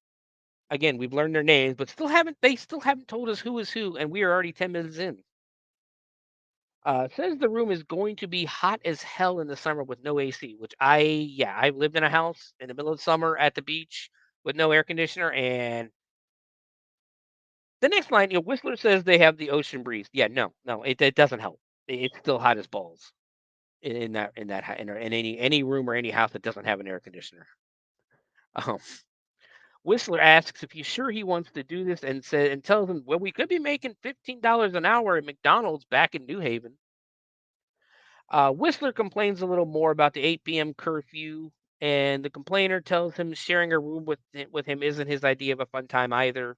again, we've learned their names, but they still haven't told us who is who, and we are already 10 minutes in. Says the room is going to be hot as hell in the summer with no AC, which I've lived in a house in the middle of summer at the beach with no air conditioner, and the next line, Whistler says they have the ocean breeze. Yeah, no, it doesn't help. It's still hot as balls in any room or any house that doesn't have an air conditioner. Whistler asks if he's sure he wants to do this, and tells him, "Well, we could be making $15 an hour at McDonald's back in New Haven." Whistler complains a little more about the 8 p.m. curfew. And the complainer tells him sharing a room with him isn't his idea of a fun time either.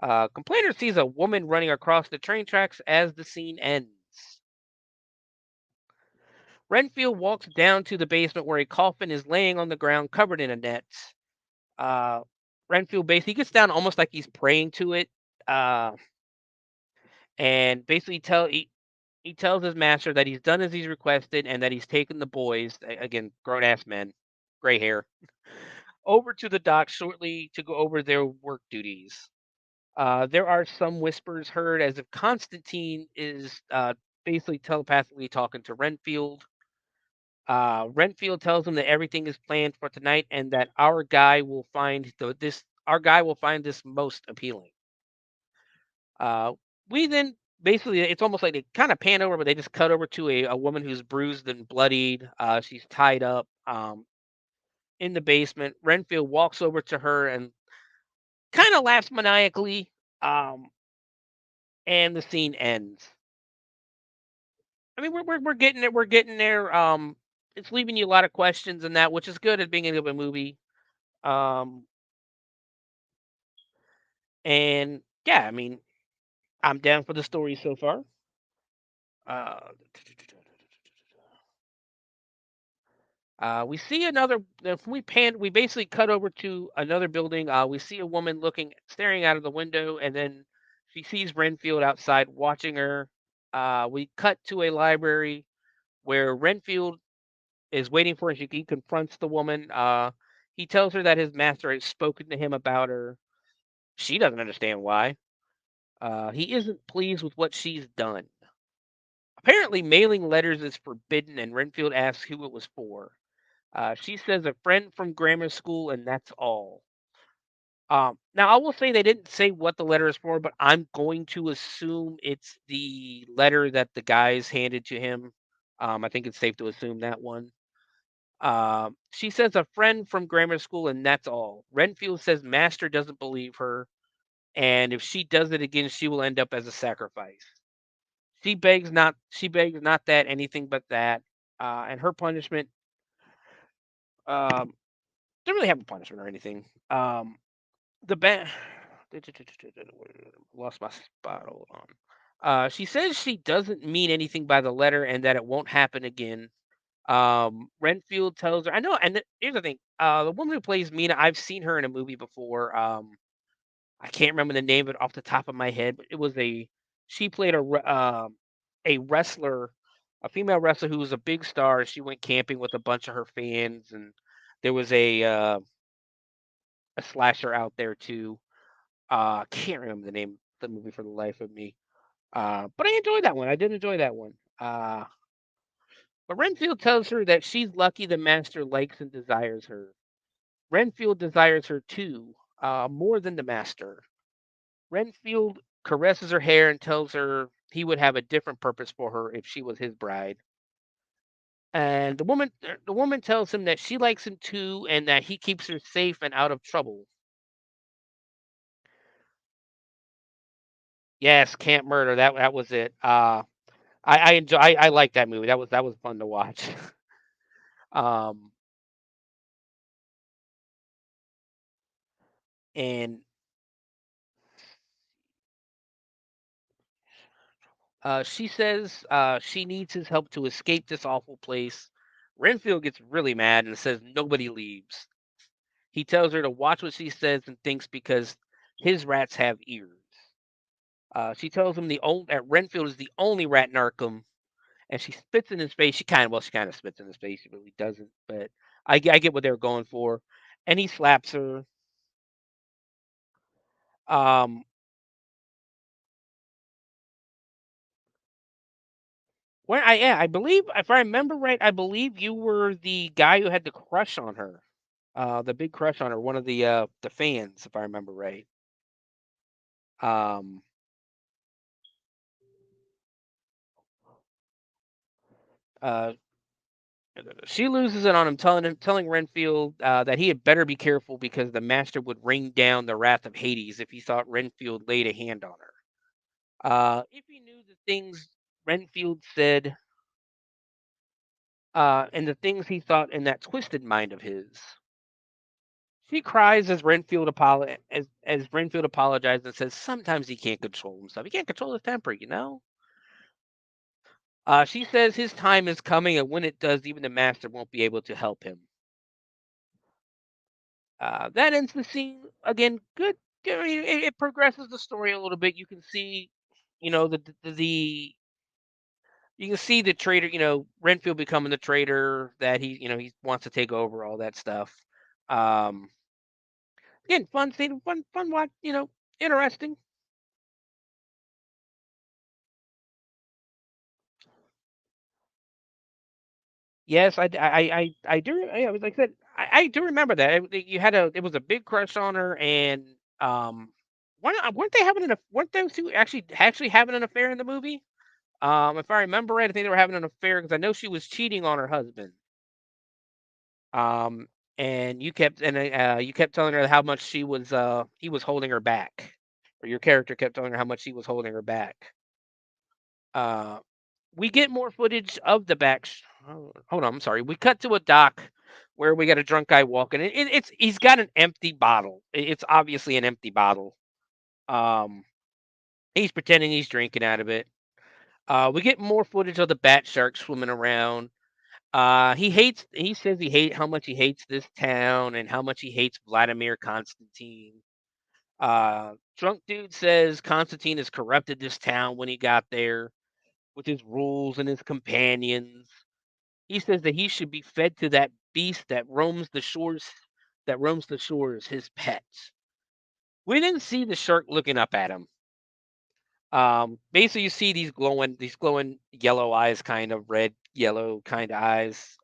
Complainer sees a woman running across the train tracks as the scene ends. Renfield walks down to the basement where a coffin is laying on the ground covered in a net. Uh, Renfield basically gets down almost like he's praying to it, uh, and basically he tells his master that he's done as he's requested and that he's taken the boys, again grown ass men, gray hair, over to the dock shortly to go over their work duties. There are some whispers heard as if Constantine is basically telepathically talking to Renfield. Renfield tells him that everything is planned for tonight and that our guy will find this most appealing. Uh, we then basically it's almost like they kind of pan over, but they just cut over to a woman who's bruised and bloodied. She's tied up in the basement. Renfield walks over to her and kind of laughs maniacally, um, and the scene ends. I mean, we're getting it. We're getting there. It's leaving you a lot of questions and that, which is good at being of a movie. Um, and yeah, I mean, I'm down for the story so far. Uh, we see another. If we basically cut over to another building. We see a woman staring out of the window, and then she sees Renfield outside watching her. We cut to a library where Renfield is waiting for her. He confronts the woman. He tells her that his master has spoken to him about her. She doesn't understand why. He isn't pleased with what she's done. Apparently, mailing letters is forbidden, and Renfield asks who it was for. She says a friend from grammar school, and that's all. Now, I will say they didn't say what the letter is for, but I'm going to assume it's the letter that the guys handed to him. I think it's safe to assume that one. She says a friend from grammar school, and that's all. Renfield says Master doesn't believe her, and if she does it again, she will end up as a sacrifice. She begs not that anything but that. And her punishment, um, didn't really have a punishment or anything. The band lost my spot. Hold on. She says she doesn't mean anything by the letter and that it won't happen again. Renfield tells her, I know, and here's the thing. The woman who plays Mina, I've seen her in a movie before. I can't remember the name of it off the top of my head, but she played a wrestler, a female wrestler who was a big star. She went camping with a bunch of her fans, and there was a slasher out there too. Can't remember the name of the movie for the life of me. But I enjoyed that one. I did enjoy that one. But Renfield tells her that she's lucky the master likes and desires her. Renfield desires her too, more than the master. Renfield caresses her hair and tells her he would have a different purpose for her if she was his bride. And the woman tells him that she likes him too and that he keeps her safe and out of trouble. Yes, Camp Murder. That was it. I enjoy. I like that movie. That was fun to watch. um, and she says she needs his help to escape this awful place. Renfield gets really mad and says nobody leaves. He tells her to watch what she says and thinks because his rats have ears. She tells him that Renfield is the only rat in Arkham, and she spits in his face. She kind of spits in his face. She really doesn't, but I get what they're going for. And he slaps her. Um, I believe if I remember right, I believe you were the guy who had the crush on her, the big crush on her, one of the fans, if I remember right. Um, uh, she loses it on him, telling Renfield that he had better be careful because the master would rain down the wrath of Hades if he thought Renfield laid a hand on her. If he knew the things Renfield said and the things he thought in that twisted mind of his. She cries as Renfield apologizes and says sometimes he can't control himself. He can't control his temper, you know. She says his time is coming, and when it does, even the master won't be able to help him. That ends the scene. Again, good. I mean, it progresses the story a little bit. You can see, you know, the you can see the traitor. You know, Renfield becoming the traitor that he wants to take over all that stuff. Um, Again, fun scene, fun watch. Interesting. Yes, I do. Yeah, like I said, I do remember that. You had it was a big crush on her, and um, weren't they having weren't those two actually having an affair in the movie? If I remember right, I think they were having an affair because I know she was cheating on her husband. Um, and you kept telling her how much he was holding her back, or your character kept telling her how much he was holding her back. Uh, we get more footage of the hold on, I'm sorry. We cut to a dock where we got a drunk guy walking. He's got an empty bottle. It's obviously an empty bottle. Um, he's pretending he's drinking out of it. We get more footage of the bat shark swimming around. He says he hate how much he hates this town and how much he hates Vladimir Constantine. Drunk dude says Constantine has corrupted this town when he got there with his rules and his companions. He says that he should be fed to that beast that roams the shores, his pets. We didn't see the shark looking up at him. Basically, you see these glowing yellow eyes, kind of red yellow kind of eyes.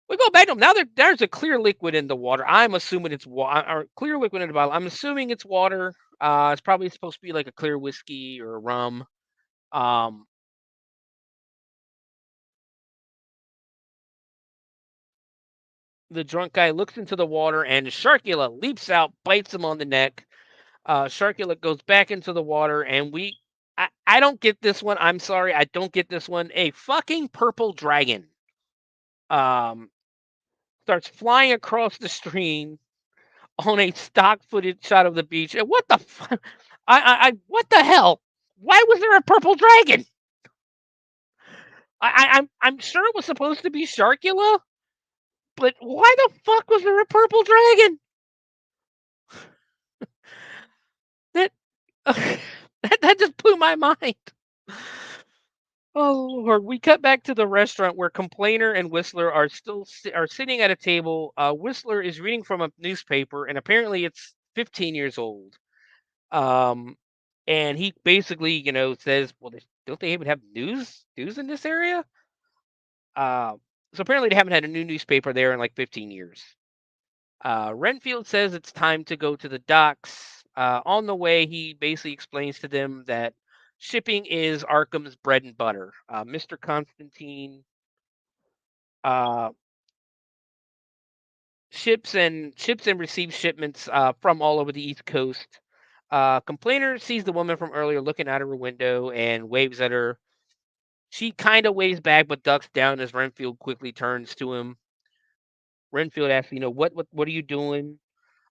We go back to him now. There's a clear liquid in the water. I'm assuming it's water, or clear liquid in the bottle. I'm assuming it's water. It's probably supposed to be like a clear whiskey or a rum. Um, the drunk guy looks into the water, and Sharkula leaps out, bites him on the neck. Sharkula goes back into the water, and I don't get this one. I'm sorry, I don't get this one. A fucking purple dragon um, starts flying across the stream on a stock footage shot of the beach. And what the fuck? What the hell? Why was there a purple dragon? I'm sure it was supposed to be Sharkula, but why the fuck was there a purple dragon? That that just blew my mind. Oh Lord, we cut back to the restaurant where Complainer and Whistler are sitting at a table. Whistler is reading from a newspaper, and apparently it's 15 years old. Um, and he basically, says, "Well, don't they even have news in this area?" Uh, so apparently they haven't had a new newspaper there in like 15 years. Renfield says it's time to go to the docks. On the way, he basically explains to them that shipping is Arkham's bread and butter. Mr. Constantine uh, ships and receives shipments from all over the East Coast. Complainer sees the woman from earlier looking out of her window and waves at her. She kind of waves back but ducks down as Renfield quickly turns to him. Renfield asks, what are you doing?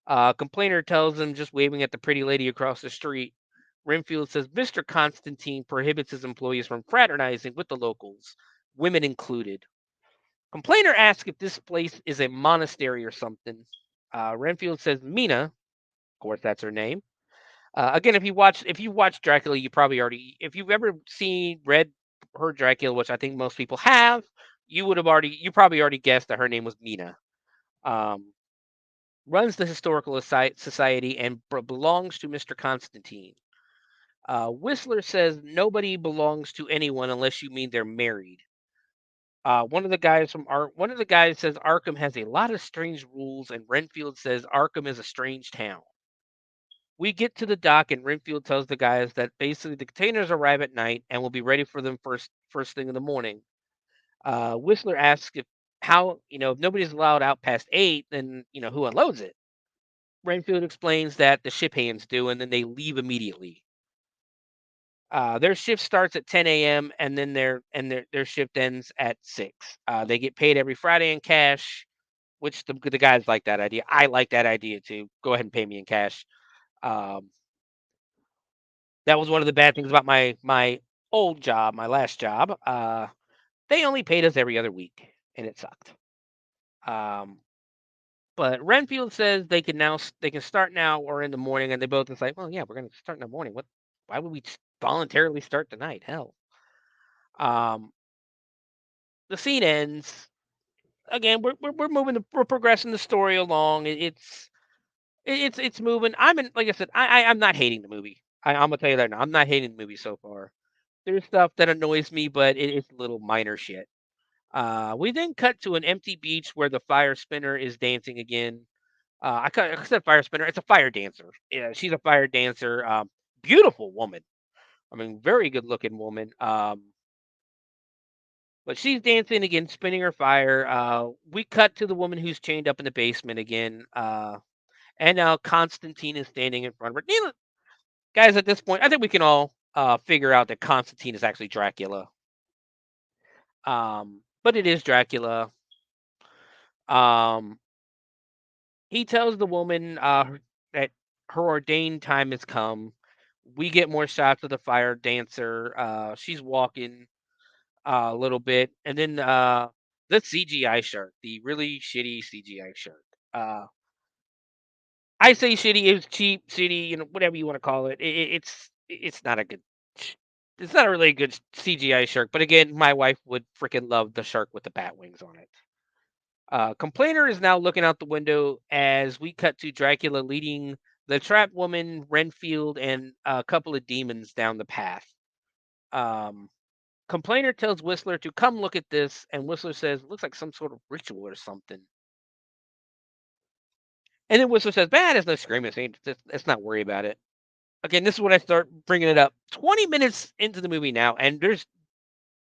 Complainer tells him just waving at the pretty lady across the street. Renfield says Mr. Constantine prohibits his employees from fraternizing with the locals, women included. Complainer asks if this place is a monastery or something. Renfield says Mina, of course that's her name. Again, if you watch Dracula, if you've ever heard Dracula, which I think most people have, you probably already guessed that her name was Mina. Runs the historical society and belongs to Mr. Constantine. Whistler says nobody belongs to anyone unless you mean they're married. One of the guys says Arkham has a lot of strange rules, and Renfield says Arkham is a strange town. We get to the dock, and Renfield tells the guys that basically the containers arrive at night and will be ready for them first thing in the morning. Whistler asks if nobody's allowed out past 8, then who unloads it. Renfield explains that the ship hands do, and then they leave immediately. Their shift starts at 10 a.m. and then their shift ends at 6. They get paid every Friday in cash, which the guys like that idea. I like that idea too. Go ahead and pay me in cash. Um, that was one of the bad things about my old job, my last job. They only paid us every other week, and it sucked. Um, but Renfield says they can start now or in the morning, and they both is like, well, yeah, we're gonna start in the morning. What? Why would we voluntarily start tonight? Hell. Um, the scene ends. Again, we're progressing the story along. It's moving. Like I said, I'm not hating the movie. I'm gonna tell you that now. I'm not hating the movie so far. There's stuff that annoys me, but it's little minor shit. We then cut to an empty beach where the fire spinner is dancing again. I said fire spinner. It's a fire dancer. Yeah, she's a fire dancer. Beautiful woman. I mean, very good looking woman. But she's dancing again, spinning her fire. We cut to the woman who's chained up in the basement again. And now Constantine is standing in front of her. Guys, at this point, I think we can all figure out that Constantine is actually Dracula. But it is Dracula. Um, he tells the woman that her ordained time has come. We get more shots of the fire dancer. She's walking a little bit, and then the CGI shark, the really shitty CGI shark. I say shitty, it's cheap, shitty, whatever you want to call it. It's not a good, it's not a really good CGI shark. But again, my wife would freaking love the shark with the bat wings on it. Complainer is now looking out the window as we cut to Dracula leading the trapped woman, Renfield, and a couple of demons down the path. Complainer tells Whistler to come look at this, and Whistler says, it looks like some sort of ritual or something. And then Whistler says, there's no screaming scene. Let's not worry about it. Again, this is when I start bringing it up. 20 minutes into the movie now, and there's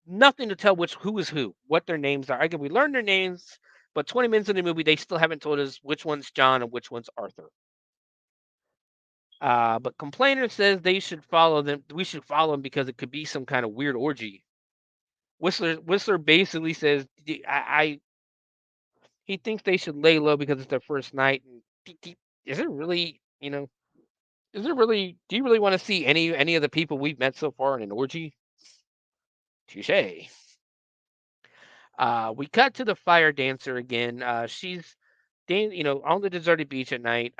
nothing to tell who is who, what their names are. Again, we learned their names, but 20 minutes into the movie, they still haven't told us which one's John and which one's Arthur. But Complainer says they should follow them. We should follow them because it could be some kind of weird orgy. Whistler basically says, he thinks they should lay low because it's their first night. Is it really, is it really? Do you really want to see any of the people we've met so far in an orgy? Touche. We cut to the fire dancer again. She's on the deserted beach at night.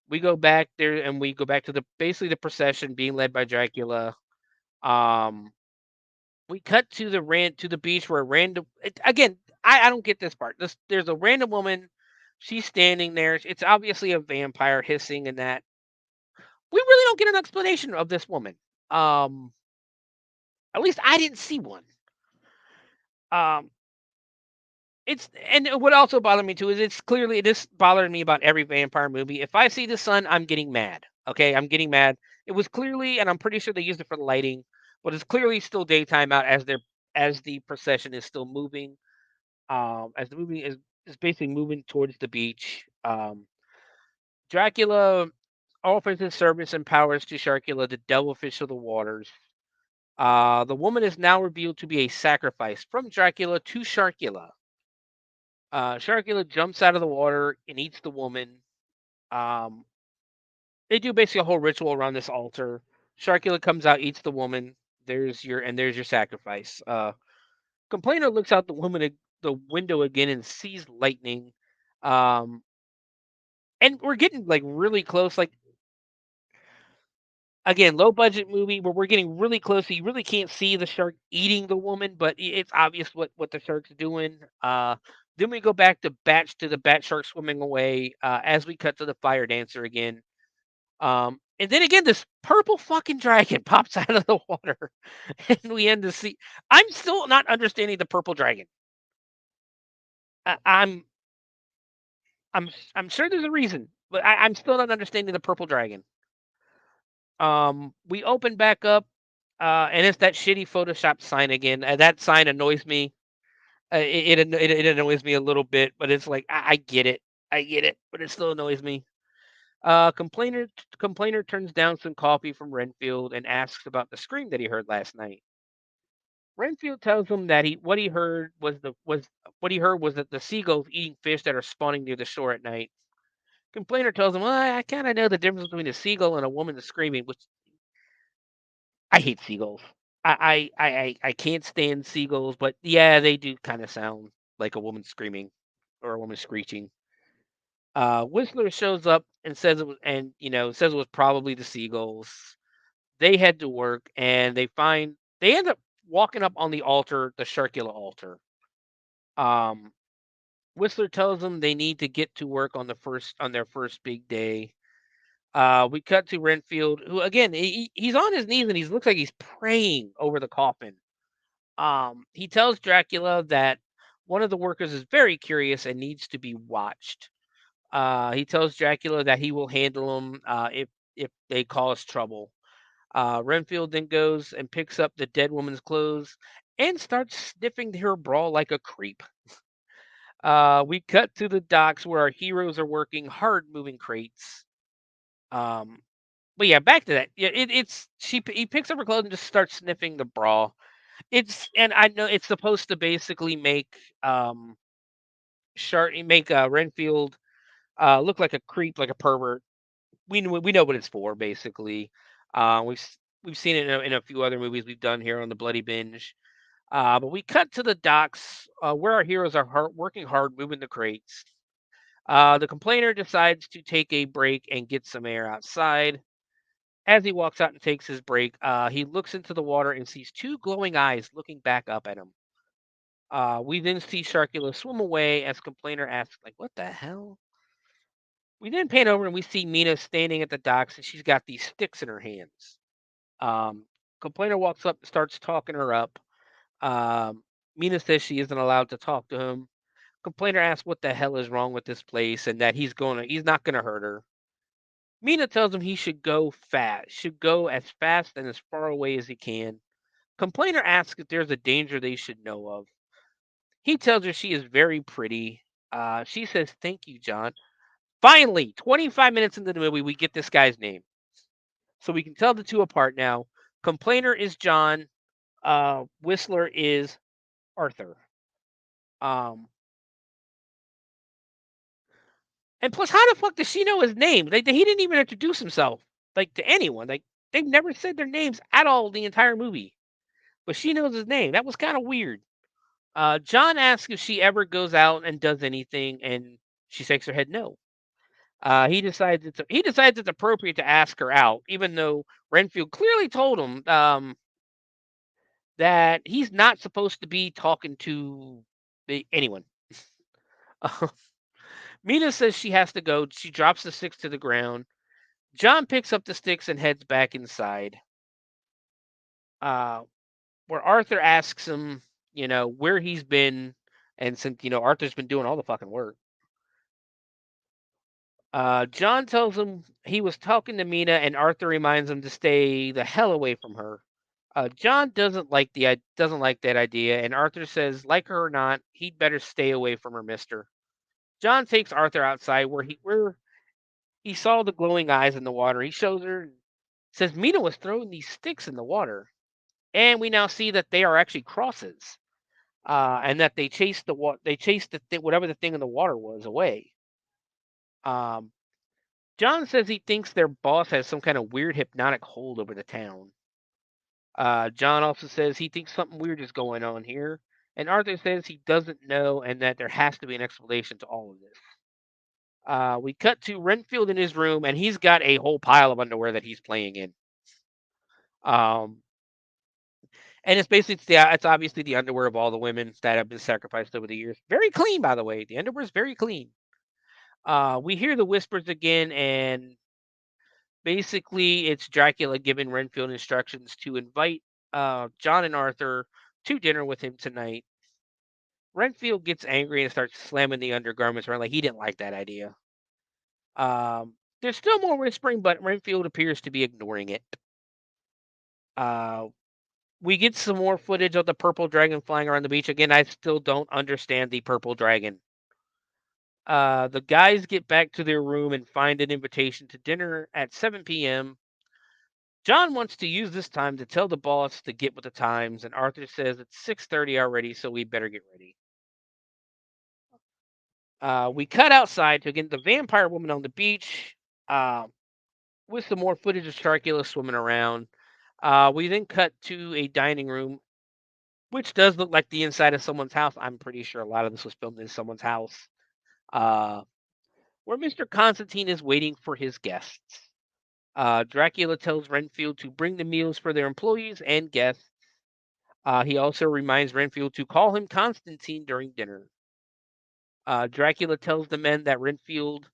We go back there and we go back to basically the procession being led by Dracula. We cut to the beach where again, I don't get this part. There's a random woman. She's standing there. It's obviously a vampire hissing and that. We really don't get an explanation of this woman. At least I didn't see one. And what also bothered me too is it is bothering me about every vampire movie. If I see the sun, I'm getting mad. Okay, I'm getting mad. It was clearly, and I'm pretty sure they used it for the lighting, but it's clearly still daytime out as the procession is still moving. As the movie is basically moving towards the beach. Dracula offers his service and powers to Sharkula, the devilfish of the waters. The woman is now revealed to be a sacrifice from Dracula to Sharkula. Sharkula jumps out of the water and eats the woman. They do basically a whole ritual around this altar. Sharkula comes out, eats the woman. There's your sacrifice. Complainer looks out the window again and sees lightning. And we're getting like really close. Like again, low budget movie where we're getting really close. So you really can't see the shark eating the woman, but it's obvious what the shark's doing. Then we go back to the bat shark swimming away as we cut to the fire dancer again. And then again, this purple fucking dragon pops out of the water, and we end the scene. I'm still not understanding the purple dragon. I'm sure there's a reason, but I'm still not understanding the purple dragon. We open back up, and it's that shitty Photoshop sign again. That sign annoys me. It annoys me a little bit, but it's like I get it, but it still annoys me. Complainer turns down some coffee from Renfield and asks about the scream that he heard last night. Renfield tells him that what he heard was that the seagulls eating fish that are spawning near the shore at night. Complainer tells him, "Well, I kind of know the difference between a seagull and a woman screaming," which I hate seagulls. I can't stand seagulls, but yeah, they do kind of sound like a woman screaming or a woman screeching. Whistler shows up and says it was probably the seagulls. They head to work and they end up walking up on the altar, the Sharkula altar. Um, Whistler tells them they need to get to work on their first big day. We cut to Renfield, who again he's on his knees and he looks like he's praying over the coffin. He tells Dracula that one of the workers is very curious and needs to be watched. He tells Dracula that he will handle him if they cause trouble. Renfield then goes and picks up the dead woman's clothes and starts sniffing her bra like a creep. We cut to the docks where our heroes are working hard moving crates. Um, but yeah, back to that. Yeah, he picks up her clothes and just starts sniffing the bra. And I know it's supposed to basically um make Renfield look like a creep, like a pervert. We know what it's for, basically. We've seen it in a few other movies we've done here on the Bloody Binge. But we cut to the docks where our heroes are working hard moving the crates. The complainer decides to take a break and get some air outside. As he walks out and takes his break, he looks into the water and sees two glowing eyes looking back up at him. We then see Sharkula swim away as complainer asks, like, "What the hell?" We then pan over and we see Mina standing at the docks and she's got these sticks in her hands. Um, Complainer walks up and starts talking her up. Um, Mina says she isn't allowed to talk to him. Complainer asks what the hell is wrong with this place and that he's not gonna hurt her. Mina tells him he should go as fast and as far away as he can. Complainer asks if there's a danger they should know of. He tells her she is very pretty. She says, "Thank you, John." Finally, 25 minutes into the movie, we get this guy's name. So we can tell the two apart now. Complainer is John. Whistler is Arthur. Um, and plus, how the fuck does she know his name? He didn't even introduce himself like to anyone. Like they've never said their names at all the entire movie, but she knows his name. That was kind of weird. John asks if she ever goes out and does anything, and she shakes her head no. He decides it's appropriate to ask her out, even though Renfield clearly told him that he's not supposed to be talking to anyone. Mina says she has to go. She drops the sticks to the ground. John picks up the sticks and heads back inside. Uh, where Arthur asks him, where he's been, and since Arthur's been doing all the fucking work. John tells him he was talking to Mina, and Arthur reminds him to stay the hell away from her. John doesn't like that idea, and Arthur says, like her or not, he'd better stay away from her, Mister. John takes Arthur outside where he saw the glowing eyes in the water. He shows her, and says Mina was throwing these sticks in the water, and we now see that they are actually crosses, and that they chased whatever the thing in the water was away. Um, John says he thinks their boss has some kind of weird hypnotic hold over the town. John also says he thinks something weird is going on here, and Arthur says he doesn't know and that there has to be an explanation to all of this. We cut to Renfield in his room, and he's got a whole pile of underwear that he's playing in. Um, and it's obviously the underwear of all the women that have been sacrificed over the years. Very clean, by the way. The underwear is very clean. We hear the whispers again, and basically it's Dracula giving Renfield instructions to invite John and Arthur to dinner with him tonight. Renfield gets angry and starts slamming the undergarments around like he didn't like that idea. There's still more whispering, but Renfield appears to be ignoring it. We get some more footage of the purple dragon flying around the beach. Again, I still don't understand the purple dragon. The guys get back to their room and find an invitation to dinner at 7 p.m. John wants to use this time to tell the boss to get with the times, and Arthur says it's 6:30 already, so we better get ready. We cut outside to get the vampire woman on the beach, uh, with some more footage of Sharkula swimming around. We then cut to a dining room, which does look like the inside of someone's house. I'm pretty sure a lot of this was filmed in someone's house, uh, where Mr. Constantine is waiting for his guests. Dracula tells Renfield to bring the meals for their employees and guests. He also reminds Renfield to call him Constantine during dinner. Dracula tells the men that Renfield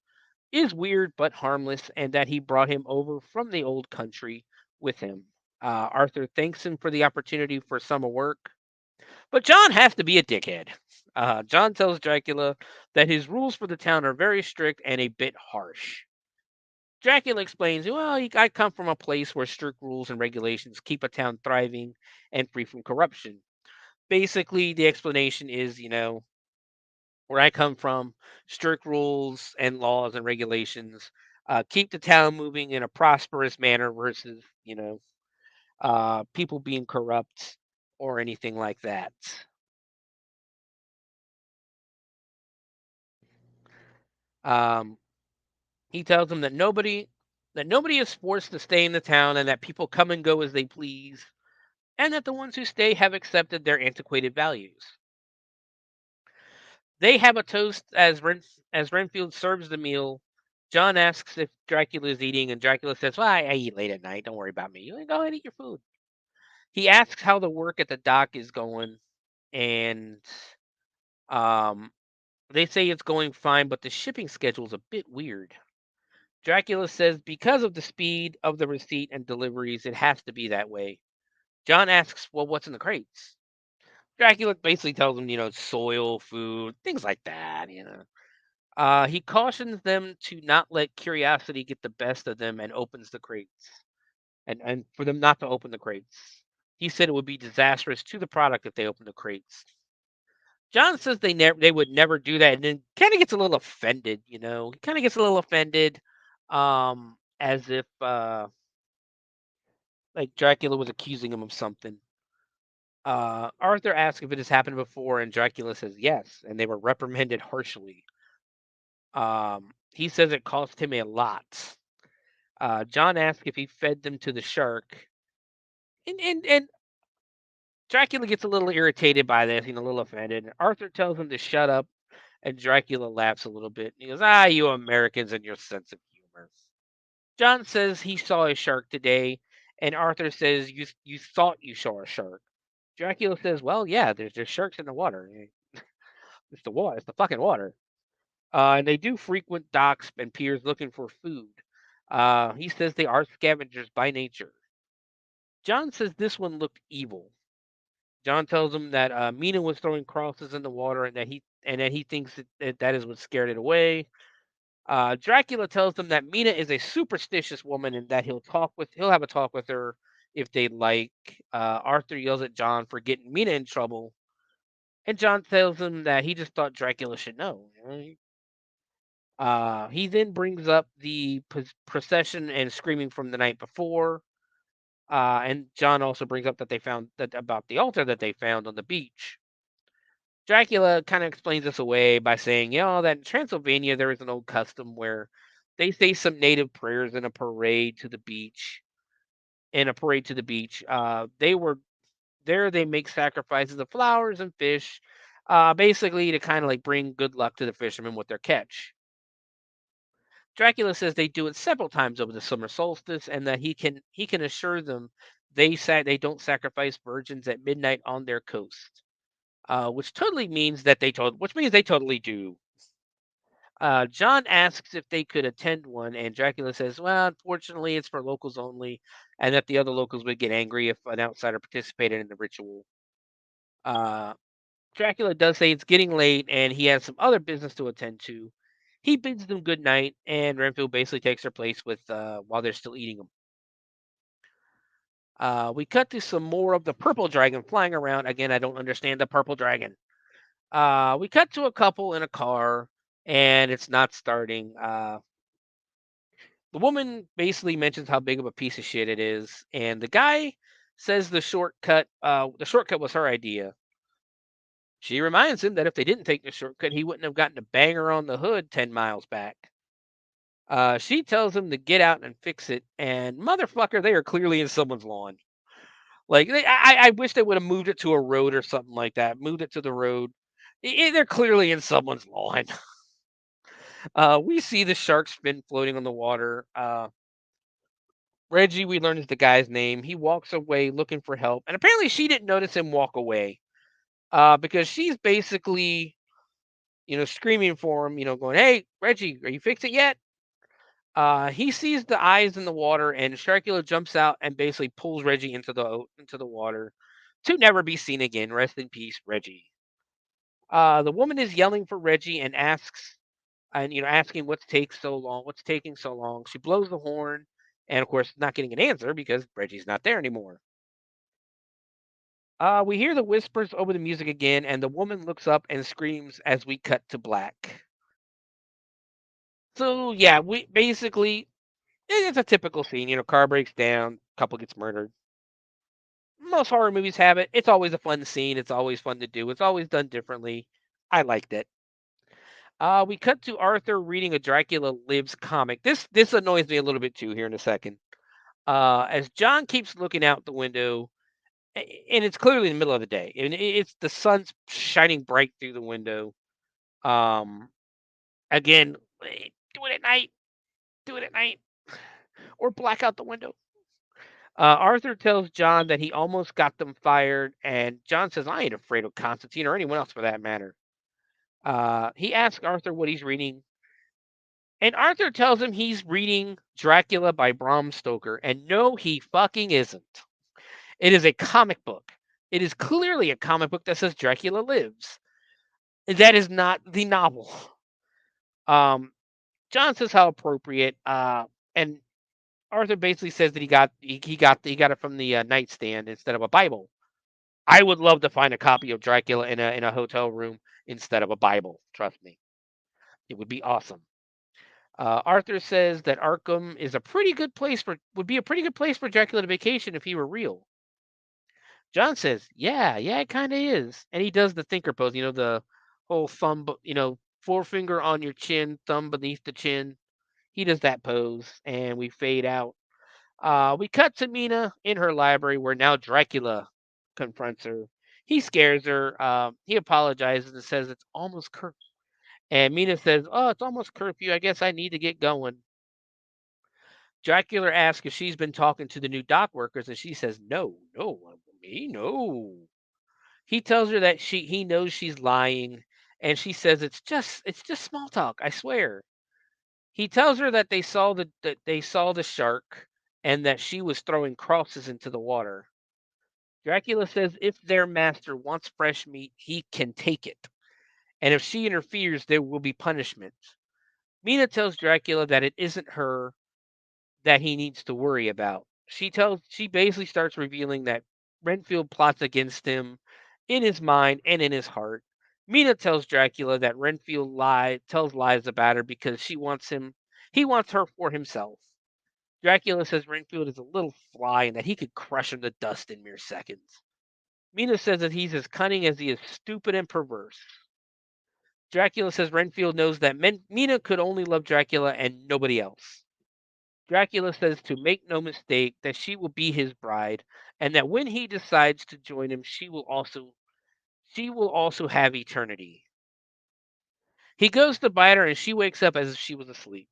is weird but harmless and that he brought him over from the old country with him. Arthur thanks him for the opportunity for summer work, but John has to be a dickhead. John tells Dracula that his rules for the town are very strict and a bit harsh. Dracula explains, well, I come from a place where strict rules and regulations keep a town thriving and free from corruption. Basically, the explanation is, where I come from, strict rules and laws and regulations keep the town moving in a prosperous manner versus, people being corrupt or anything like that. Um, he tells them that nobody is forced to stay in the town and that people come and go as they please, and that the ones who stay have accepted their antiquated values. They have a toast as Renfield serves the meal. John asks if Dracula is eating, and Dracula says, "Well, I eat late at night. Don't worry about me. You go ahead and eat your food." He asks how the work at the dock is going, and um, they say it's going fine, but the shipping schedule is a bit weird. Dracula says because of the speed of the receipt and deliveries, it has to be that way. John asks, "Well, what's in the crates?" Dracula basically tells him, soil, food, things like that. He cautions them to not let curiosity get the best of them and opens the crates, and for them not to open the crates. He said it would be disastrous to the product if they opened the crates. John says they would never do that, and then kind of gets a little offended. He kind of gets a little offended, as if like Dracula was accusing him of something. Arthur asks if it has happened before, and Dracula says yes, and they were reprimanded harshly. He says it cost him a lot. John asks if he fed them to the shark, and Dracula gets a little irritated by this, a little offended. Arthur tells him to shut up, and Dracula laughs a little bit. He goes, "Ah, you Americans and your sense of humor." John says he saw a shark today, and Arthur says you thought you saw a shark. Dracula says, "Well, yeah, there's sharks in the water. It's the water. It's the fucking water." And they do frequent docks and piers looking for food. He says they are scavengers by nature. John says this one looked evil. John tells him that Mina was throwing crosses in the water, and that he thinks that is what scared it away. Dracula tells them that Mina is a superstitious woman and that he'll have a talk with her if they like. Arthur yells at John for getting Mina in trouble, and John tells him that he just thought Dracula should know. He then brings up the procession and screaming from the night before. And John also brings up that they found that about the altar that they found on the beach. Dracula kind of explains this away by saying, that in Transylvania there is an old custom where they say some native prayers in a parade to the beach. They were there. They make sacrifices of flowers and fish, basically to kind of like bring good luck to the fishermen with their catch. Dracula says they do it several times over the summer solstice, and that he can assure them they don't sacrifice virgins at midnight on their coast, which means they totally do. John asks if they could attend one, and Dracula says, "Well, unfortunately, it's for locals only, and that the other locals would get angry if an outsider participated in the ritual." Uh, Dracula does say it's getting late, and he has some other business to attend to. He bids them good night, and Renfield basically takes their place with while they're still eating them. We cut to some more of the purple dragon flying around. Again, I don't understand the purple dragon. We cut to a couple in a car. and it's not starting. The woman basically mentions how big of a piece of shit it is, and the guy says the shortcut was her idea. She reminds him that if they didn't take the shortcut, he wouldn't have gotten a banger on the hood 10 miles back. She tells him to get out and fix it, and motherfucker, they are clearly in someone's lawn. Like, I wish they would have moved it to a road or something like that. Moved it to the road. They're clearly in someone's lawn. We see the shark's fin floating on the water. Reggie, we learn is the guy's name. He walks away looking for help, and apparently she didn't notice him walk away. Because she's basically, screaming for him, going, "Hey, Reggie, are you fixed it yet?" He sees the eyes in the water, and Sharkula jumps out and basically pulls Reggie into the water to never be seen again. Rest in peace, Reggie. The woman is yelling for Reggie and asking what's taking so long. She blows the horn, and of course, not getting an answer because Reggie's not there anymore. We hear the whispers over the music again, and the woman looks up and screams as we cut to black. So yeah, we basically it's a typical scene. Car breaks down, couple gets murdered. Most horror movies have it. It's always a fun scene. It's always fun to do. It's always done differently. I liked it. We cut to Arthur reading a Dracula Lives comic. This annoys me a little bit too here in a second. As John keeps looking out the window, and it's clearly in the middle of the day, and it's the sun's shining bright through the window. Um, Again, do it at night. Do it at night, or black out the window. Arthur tells John that he almost got them fired, and John says, "I ain't afraid of Constantine or anyone else for that matter." He asks Arthur what he's reading, and Arthur tells him he's reading Dracula by Bram Stoker, and no, he fucking isn't. It is a comic book. It is clearly a comic book that says Dracula Lives. That is not the novel. Um, John says how appropriate, and Arthur basically says that he got it from the nightstand instead of a Bible. I would love to find a copy of Dracula in a hotel room instead of a Bible. Trust me, it would be awesome. Arthur says that Arkham is a pretty good place for would be a pretty good place for Dracula to vacation if he were real. John says, "Yeah, yeah, it kind of is," and he does the thinker pose. The whole forefinger on your chin, thumb beneath the chin. He does that pose, and we fade out. We cut to Mina in her library where now Dracula confronts her. He scares her. He apologizes and says it's almost curfew. And Mina says, "Oh, it's almost curfew. I guess I need to get going." Dracula asks if she's been talking to the new dock workers, and she says, "No, no, me, no." He tells her that he knows she's lying, and she says it's just small talk. I swear. He tells her that they saw the shark and that she was throwing crosses into the water. Dracula says if their master wants fresh meat, he can take it. And if she interferes, there will be punishment. Mina tells Dracula that it isn't her that he needs to worry about. She basically starts revealing that Renfield plots against him in his mind and in his heart. Mina tells Dracula that Renfield tells lies about her because he wants her for himself. Dracula says Renfield is a little fly and that he could crush him to dust in mere seconds. Mina says that he's as cunning as he is stupid and perverse. Dracula says Renfield knows that Mina could only love Dracula and nobody else. Dracula says to make no mistake that she will be his bride, and that when he decides to join him, she will also have eternity. He goes to bite her, and she wakes up as if she was asleep.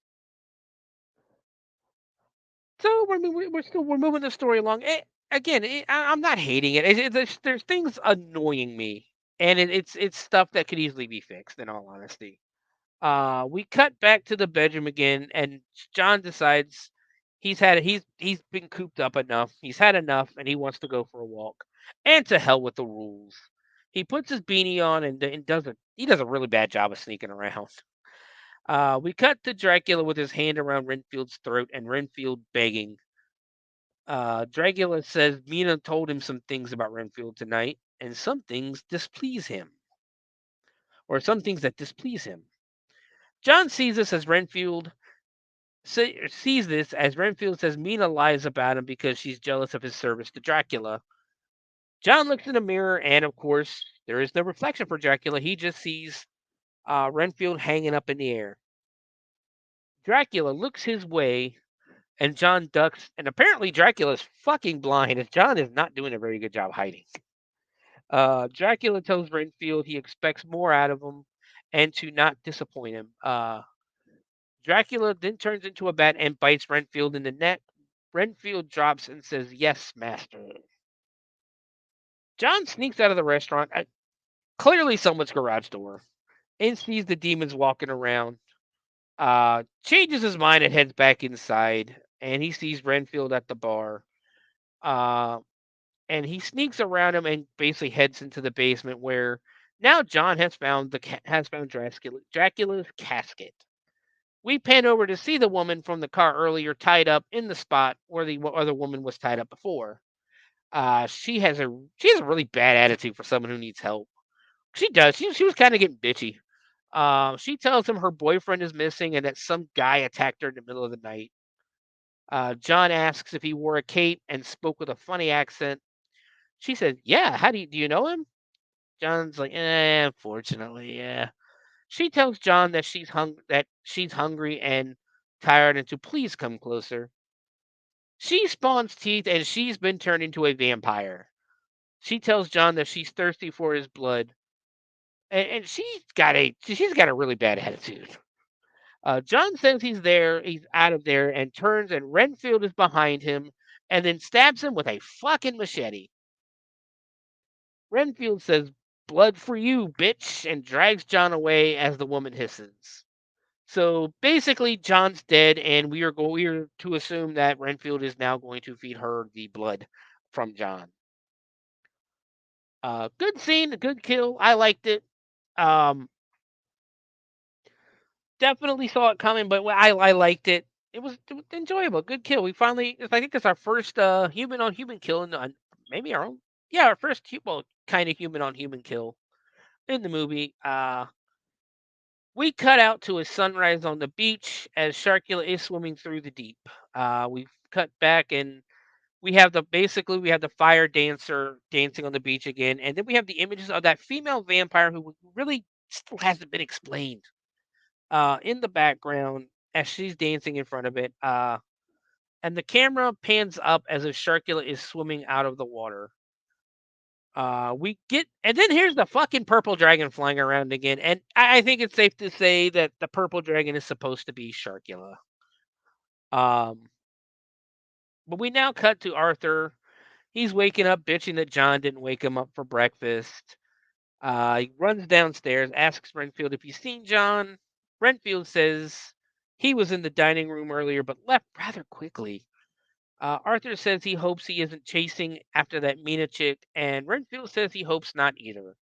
So we're moving the story along. Again, I'm not hating it. There's things annoying me, and it's stuff that could easily be fixed. In all honesty, we cut back to the bedroom again, and John decides he's been cooped up enough. He's had enough, and he wants to go for a walk. And to hell with the rules. He puts his beanie on and does a really bad job of sneaking around. We cut to Dracula with his hand around Renfield's throat and Renfield begging. Dracula says Mina told him some things about Renfield tonight, and some things displease him, or some things that displease him. John sees this as Renfield says Mina lies about him because she's jealous of his service to Dracula. John looks in the mirror, and of course, there is no reflection for Dracula. He just sees Renfield hanging up in the air. Dracula looks his way, and John ducks. And apparently, Dracula's fucking blind, and John is not doing a very good job hiding. Dracula tells Renfield he expects more out of him and to not disappoint him. Dracula then turns into a bat and bites Renfield in the neck. Renfield drops and says, "Yes, master." John sneaks out of the restaurant, clearly someone's garage door, and sees the demons walking around. Changes his mind and heads back inside, and he sees Renfield at the bar. And he sneaks around him and basically heads into the basement where now John has found Dracula's casket. We pan over to see the woman from the car earlier tied up in the spot where the other woman was tied up before. She has a really bad attitude for someone who needs help. She does. She was kind of getting bitchy. She tells him her boyfriend is missing and that some guy attacked her in the middle of the night. John asks if he wore a cape and spoke with a funny accent. She says, "Yeah, how do you know him?" John's like, unfortunately, yeah. She tells John that she's hungry and tired and to please come closer. She spawns teeth and she's been turned into a vampire. She tells John that she's thirsty for his blood. And she's got a really bad attitude. John says he's out of there, and turns, and Renfield is behind him, and then stabs him with a fucking machete. Renfield says, "Blood for you, bitch," and drags John away as the woman hisses. So basically, John's dead, and we are to assume that Renfield is now going to feed her the blood from John. Good scene, a good kill. I liked it. Definitely saw it coming, but I liked it. It was enjoyable, good kill. I think it's our first human on human kill maybe our own. Yeah, our first kind of human on human kill in the movie. We cut out to a sunrise on the beach as Sharkula is swimming through the deep. We cut back and we have the fire dancer dancing on the beach again, and then we have the images of that female vampire who really still hasn't been explained. In the background as she's dancing in front of it. And the camera pans up as if Sharkula is swimming out of the water. And then here's the fucking purple dragon flying around again. And I think it's safe to say that the purple dragon is supposed to be Sharkula. But we now cut to Arthur. He's waking up, bitching that John didn't wake him up for breakfast. He runs downstairs, asks Renfield if he's seen John. Renfield says he was in the dining room earlier, but left rather quickly. Arthur says he hopes he isn't chasing after that Mina chick, and Renfield says he hopes not either.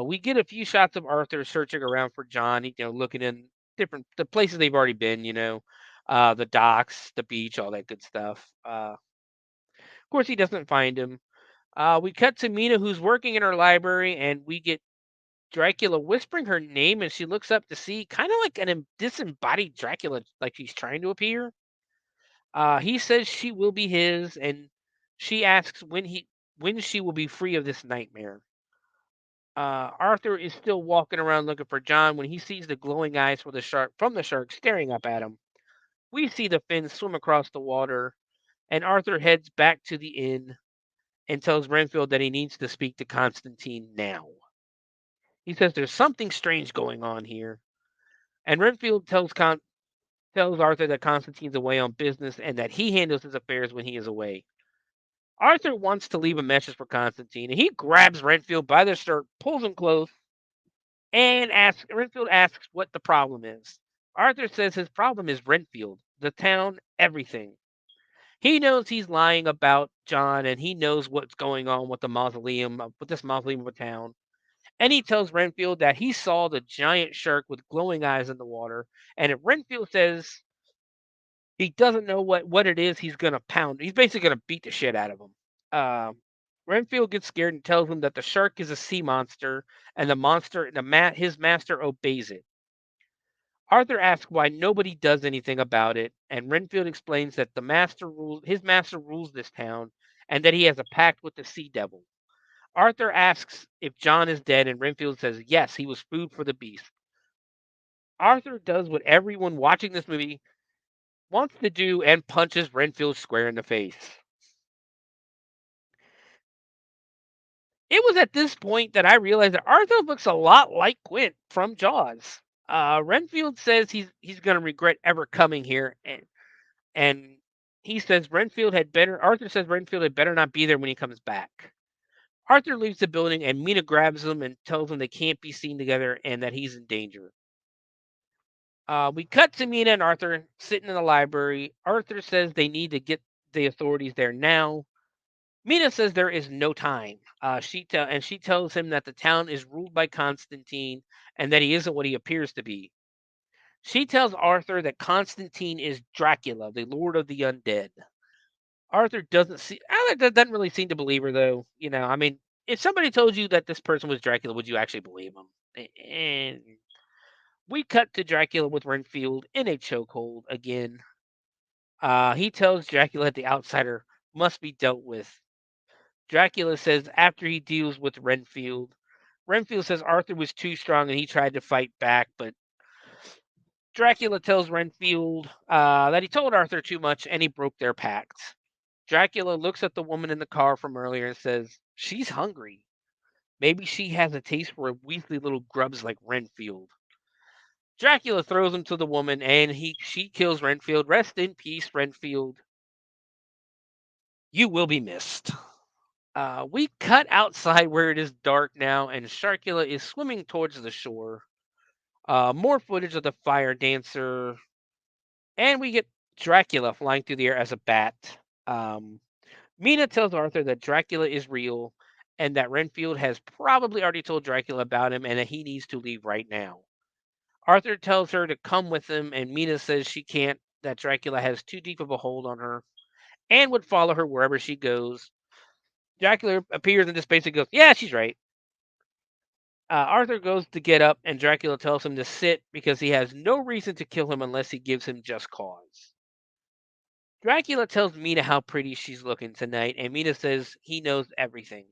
We get a few shots of Arthur searching around for John, looking in the places they've already been, the docks, the beach, all that good stuff. Of course, he doesn't find him. We cut to Mina, who's working in her library, and we get Dracula whispering her name, and she looks up to see kind of like an disembodied Dracula, like she's trying to appear. He says she will be his, and she asks when she will be free of this nightmare. Arthur is still walking around looking for John when he sees the glowing eyes from the shark staring up at him. We see the fins swim across the water, and Arthur heads back to the inn and tells Renfield that he needs to speak to Constantine now. He says there's something strange going on here. And Renfield tells Arthur that Constantine's away on business and that he handles his affairs when he is away. Arthur wants to leave a message for Constantine, and he grabs Renfield by the shirt, pulls him close, and Renfield asks what the problem is. Arthur says his problem is Renfield, the town, everything. He knows he's lying about John, and he knows what's going on with this mausoleum of a town. And he tells Renfield that he saw the giant shark with glowing eyes in the water. And if Renfield says he doesn't know what it is, he's going to pound. He's basically going to beat the shit out of him. Renfield gets scared and tells him that the shark is a sea monster, and his master obeys it. Arthur asks why nobody does anything about it, and Renfield explains that his master rules this town, and that he has a pact with the Sea Devil. Arthur asks if John is dead, and Renfield says yes, he was food for the beast. Arthur does what everyone watching this movie wants to do and punches Renfield square in the face. It was at this point that I realized that Arthur looks a lot like Quint from Jaws. Renfield says he's going to regret ever coming here, and he says Arthur says Renfield had better not be there when he comes back. Arthur leaves the building, and Mina grabs him and tells him they can't be seen together and that he's in danger. We cut to Mina and Arthur sitting in the library. Arthur says they need to get the authorities there now. Mina says there is no time. She tells him that the town is ruled by Constantine and that he isn't what he appears to be. She tells Arthur that Constantine is Dracula, the Lord of the Undead. Arthur doesn't really seem to believe her, though. I mean, if somebody told you that this person was Dracula, would you actually believe him? And we cut to Dracula with Renfield in a chokehold again. He tells Dracula that the outsider must be dealt with. Dracula says after he deals with Renfield says Arthur was too strong and he tried to fight back, but Dracula tells Renfield that he told Arthur too much and he broke their pact. Dracula looks at the woman in the car from earlier and says, she's hungry. Maybe she has a taste for weaselly little grubs like Renfield. Dracula throws him to the woman and she kills Renfield. Rest in peace, Renfield. You will be missed. We cut outside where it is dark now, and Sharkula is swimming towards the shore. More footage of the fire dancer, and we get Dracula flying through the air as a bat. Mina tells Arthur that Dracula is real, and that Renfield has probably already told Dracula about him, and that he needs to leave right now. Arthur tells her to come with him, and Mina says she can't, that Dracula has too deep of a hold on her, and would follow her wherever she goes. Dracula appears in this space and goes, yeah, she's right. Arthur goes to get up, and Dracula tells him to sit because he has no reason to kill him unless he gives him just cause. Dracula tells Mina how pretty she's looking tonight, and Mina says he knows everything.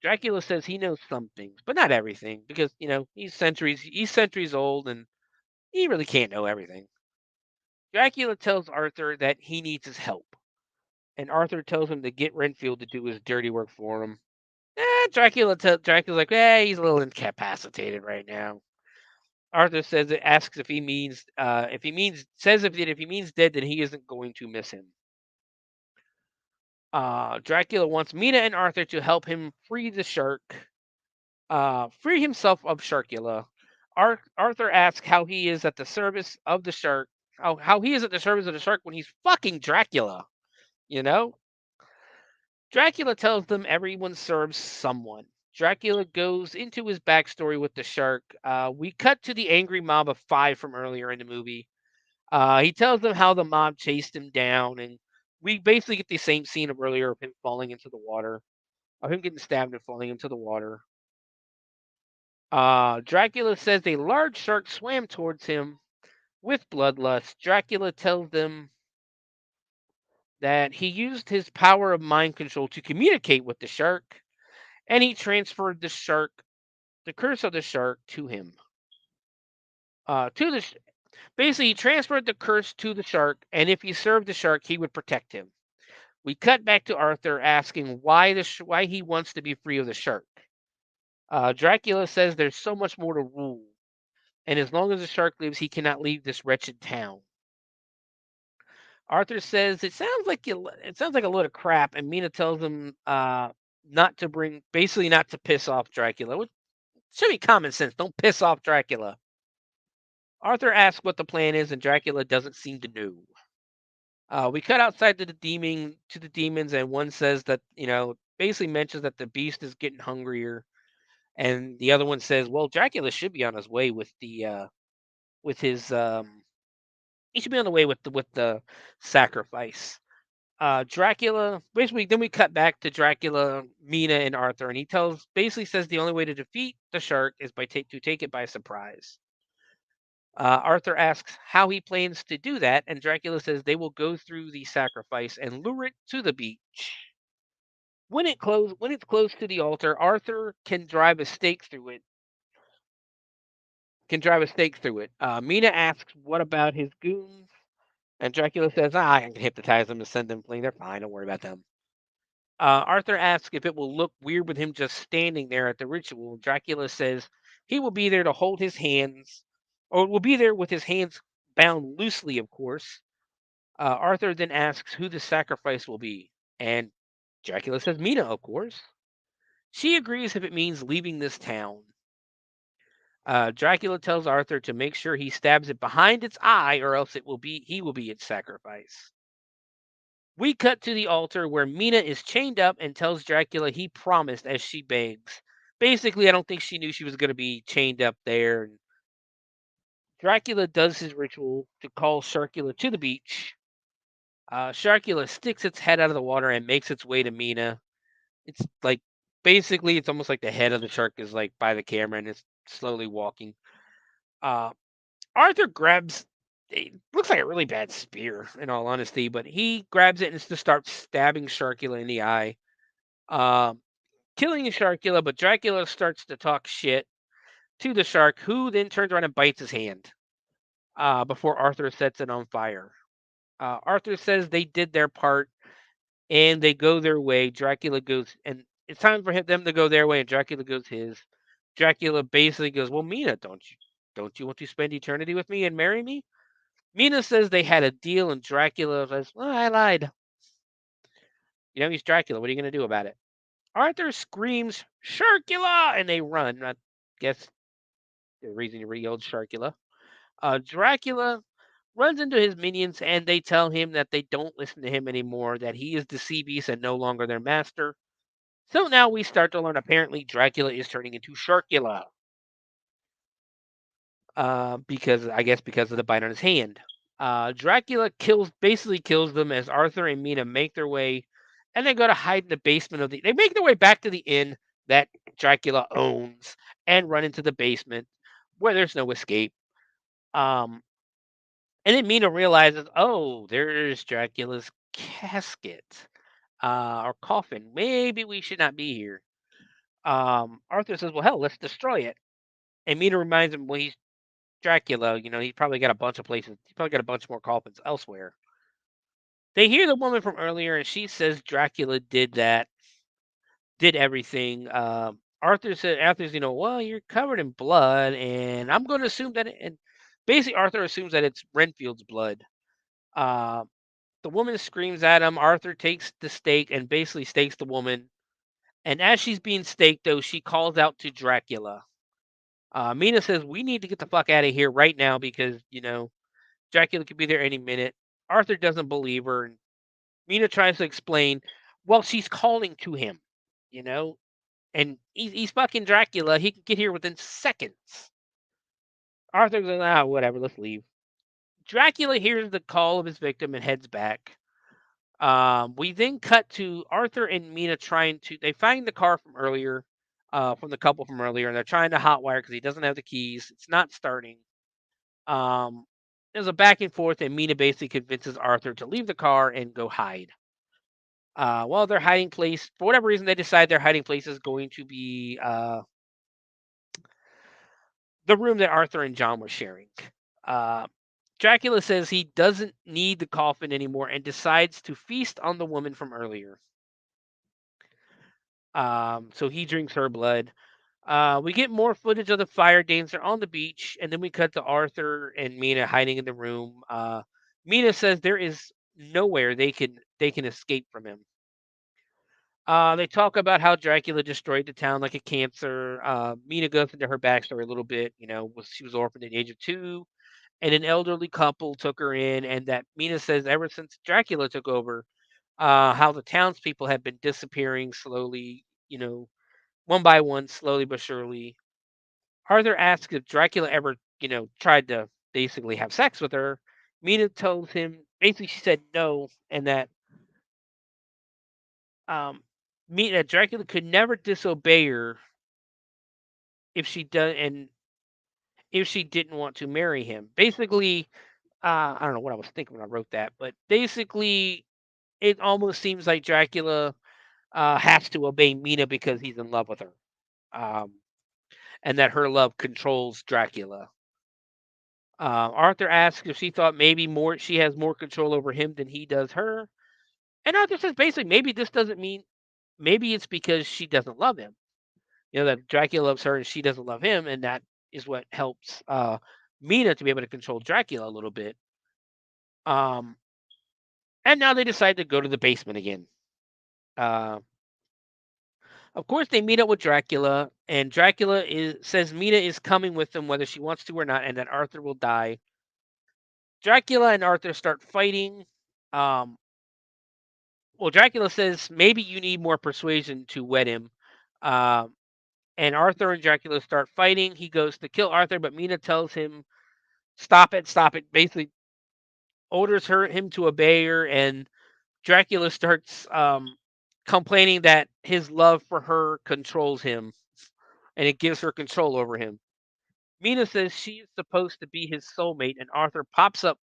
Dracula says he knows some things, but not everything, because he's centuries old, and he really can't know everything. Dracula tells Arthur that he needs his help, and Arthur tells him to get Renfield to do his dirty work for him. Dracula's like, he's a little incapacitated right now. Arthur asks if he means dead, then he isn't going to miss him. Dracula wants Mina and Arthur to help him free the shark, free himself of Sharkula. Arthur asks how he is at the service of the shark, how he is at the service of the shark when he's fucking Dracula, Dracula tells them everyone serves someone. Dracula goes into his backstory with the shark. We cut to the angry mob of 5 from earlier in the movie. He tells them how the mob chased him down, and we basically get the same scene of earlier of him falling into the water, of him getting stabbed and falling into the water. Dracula says a large shark swam towards him with bloodlust. Dracula tells them that he used his power of mind control to communicate with the shark, and he transferred the curse of the shark to him. Basically, he transferred the curse to the shark, and if he served the shark, he would protect him. We cut back to Arthur asking why he wants to be free of the shark. Dracula says there's so much more to rule, and as long as the shark lives, he cannot leave this wretched town. Arthur says it sounds like a load of crap, and Mina tells him not to piss off Dracula. Which should be common sense. Don't piss off Dracula. Arthur asks what the plan is, and Dracula doesn't seem to know. We cut outside to the demons, and one says that basically mentions that the beast is getting hungrier, and the other one says, well, Dracula should be on his way with his he should be on the way with the sacrifice. Dracula, basically, then we cut back to Dracula, Mina, and Arthur, and he basically says the only way to defeat the shark is to take it by surprise. Arthur asks how he plans to do that, and Dracula says they will go through the sacrifice and lure it to the beach. When it's close to the altar, Arthur can drive a stake through it. Mina asks what about his goons, and Dracula says, I can hypnotize them and send them fleeing. They're fine. Don't worry about them. Arthur asks if it will look weird with him just standing there at the ritual. Dracula says he will be there to hold his hands, or will be there with his hands bound loosely, of course. Arthur then asks who the sacrifice will be, and Dracula says Mina, of course. She agrees if it means leaving this town. Dracula tells Arthur to make sure he stabs it behind its eye, or else he will be its sacrifice. We cut to the altar where Mina is chained up and tells Dracula he promised as she begs. Basically, I don't think she knew she was going to be chained up there. Dracula does his ritual to call Sharkula to the beach. Sharkula sticks its head out of the water and makes its way to Mina. It's like basically it's almost like the head of the shark is like by the camera and it's slowly walking. Arthur grabs it looks like a really bad spear in all honesty, but he grabs it and just starts stabbing Sharkula in the eye. Killing Sharkula, but Dracula starts to talk shit to the shark, who then turns around and bites his hand before Arthur sets it on fire. Arthur says they did their part and they go their way. Dracula goes, and it's time for them to go their way, and Dracula goes his. Dracula basically goes, "Well, Mina, don't you want to spend eternity with me and marry me?" Mina says they had a deal, and Dracula says, "Well, I lied. You know, he's Dracula. What are you going to do about it?" Arthur screams, "Sharkula!" and they run. I guess the reason he re-yelled Sharkula. Dracula runs into his minions, and they tell him that they don't listen to him anymore, that he is the sea beast and no longer their master. So now we start to learn apparently Dracula is turning into Sharkula. Because of the bite on his hand. Dracula basically kills them as Arthur and Mina make their way, and they go to hide in the basement they make their way back to the inn that Dracula owns and run into the basement where there's no escape. Um, and then Mina realizes, oh, there's Dracula's casket or coffin. Maybe we should not be here. Arthur says, well, hell, let's destroy it. And Mina reminds him, well, he's Dracula, he's probably got a bunch of places. He's probably got a bunch more coffins elsewhere. They hear the woman from earlier, and she says Dracula did everything. Arthur's, well, you're covered in blood, and I'm going to assume and basically Arthur assumes that it's Renfield's blood. The woman screams at him. Arthur takes the stake and basically stakes the woman. And as she's being staked, though, she calls out to Dracula. Mina says, we need to get the fuck out of here right now because, Dracula could be there any minute. Arthur doesn't believe her. And Mina tries to explain, well, she's calling to him, and he's fucking Dracula. He can get here within seconds. Arthur's like, whatever, let's leave. Dracula hears the call of his victim and heads back. We then cut to Arthur and Mina they find the car from earlier, from the couple from earlier, and they're trying to hotwire because he doesn't have the keys. It's not starting. There's a back and forth, and Mina basically convinces Arthur to leave the car and go hide. While their hiding place, for whatever reason, they decide their hiding place is going to be the room that Arthur and John were sharing. Dracula says he doesn't need the coffin anymore and decides to feast on the woman from earlier. So he drinks her blood. We get more footage of the fire dancer on the beach, and then we cut to Arthur and Mina hiding in the room. Mina says there is nowhere they can escape from him. They talk about how Dracula destroyed the town like a cancer. Mina goes into her backstory a little bit. She was orphaned at the age of 2, and an elderly couple took her in, and that Mina says ever since Dracula took over, how the townspeople have been disappearing slowly, one by one, slowly but surely. Arthur asks if Dracula ever, tried to basically have sex with her. Mina tells him, basically she said no, and that that Dracula could never disobey her if she does, and if she didn't want to marry him. Basically, I don't know what I was thinking when I wrote that, but basically, it almost seems like Dracula has to obey Mina because he's in love with her, um, and that her love controls Dracula. Arthur asks if she thought maybe more she has more control over him than he does her, and Arthur says basically maybe this doesn't mean maybe it's because she doesn't love him. That Dracula loves her and she doesn't love him, and that is what helps Mina to be able to control Dracula a little bit. Um, and now they decide to go to the basement again. Uh, of course, they meet up with Dracula, and says Mina is coming with them whether she wants to or not, and that Arthur will die. Dracula and Arthur start fighting. Um, well, Dracula says maybe you need more persuasion to wed him. Um, and Arthur and Dracula start fighting. He goes to kill Arthur, but Mina tells him, "Stop it, stop it." Basically, orders him to obey her, and Dracula starts complaining that his love for her controls him, and it gives her control over him. Mina says she is supposed to be his soulmate, and Arthur pops up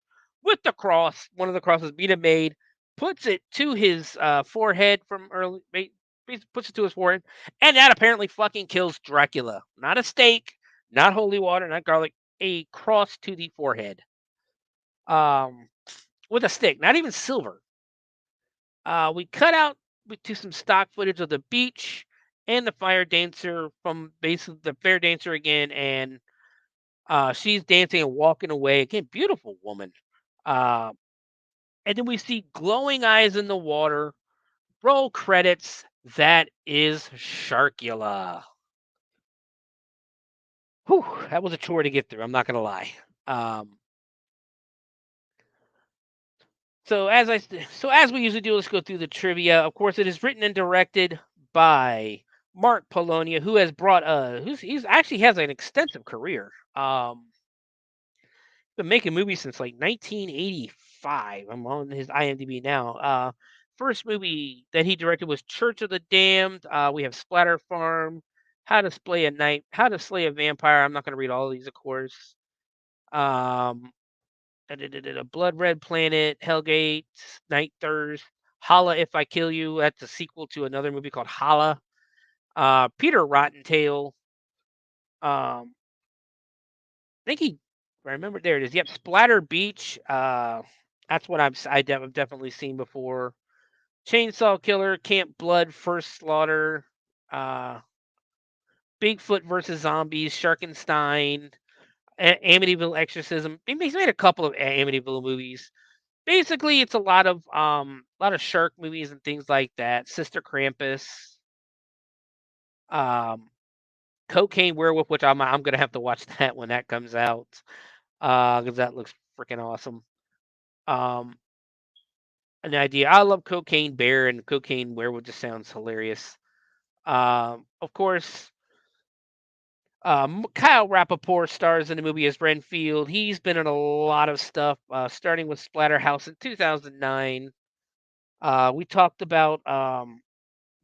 with the cross, one of the crosses Mina made, puts it to his forehead from early, puts it to his forehead, and that apparently fucking kills Dracula. Not a stake, not holy water, not garlic, a cross to the forehead. With a stick, not even silver. We cut out to some stock footage of the beach and the fire dancer from basically the fair dancer again, and she's dancing and walking away. Again, beautiful woman. Uh, and then we see glowing eyes in the water. Roll credits. That is Sharkula. Whew, that was a chore to get through. I'm not gonna lie. Um, so as we usually do, let's go through the trivia. Of course, it is written and directed by Mark Polonia, who has brought he's actually has an extensive career. Been making movies since like 1985. I'm on his IMDb now. First movie that he directed was Church of the Damned. We have Splatter Farm, How to Slay a Vampire. I'm not going to read all of these, of course. Um, Blood Red Planet, Hellgate, Night Thirst, Holla If I Kill You. That's a sequel to another movie called Holla. Peter Rottentail. Um, I think he. I remember there it is. Yep, Splatter Beach. That's what I've definitely seen before. Chainsaw Killer, Camp Blood, First Slaughter, uh, Bigfoot versus Zombies, Sharkenstein, Amityville Exorcism. He's made a couple of Amityville movies. Basically, it's a lot of shark movies and things like that. Sister Krampus, um, Cocaine Werewolf, which I'm gonna have to watch that when that comes out, because that looks freaking awesome. An idea. I love Cocaine Bear, and Cocaine Werewolf just sounds hilarious. Of course, Kyle Rappaport stars in the movie as Renfield. He's been in a lot of stuff, starting with Splatterhouse in 2009. We talked about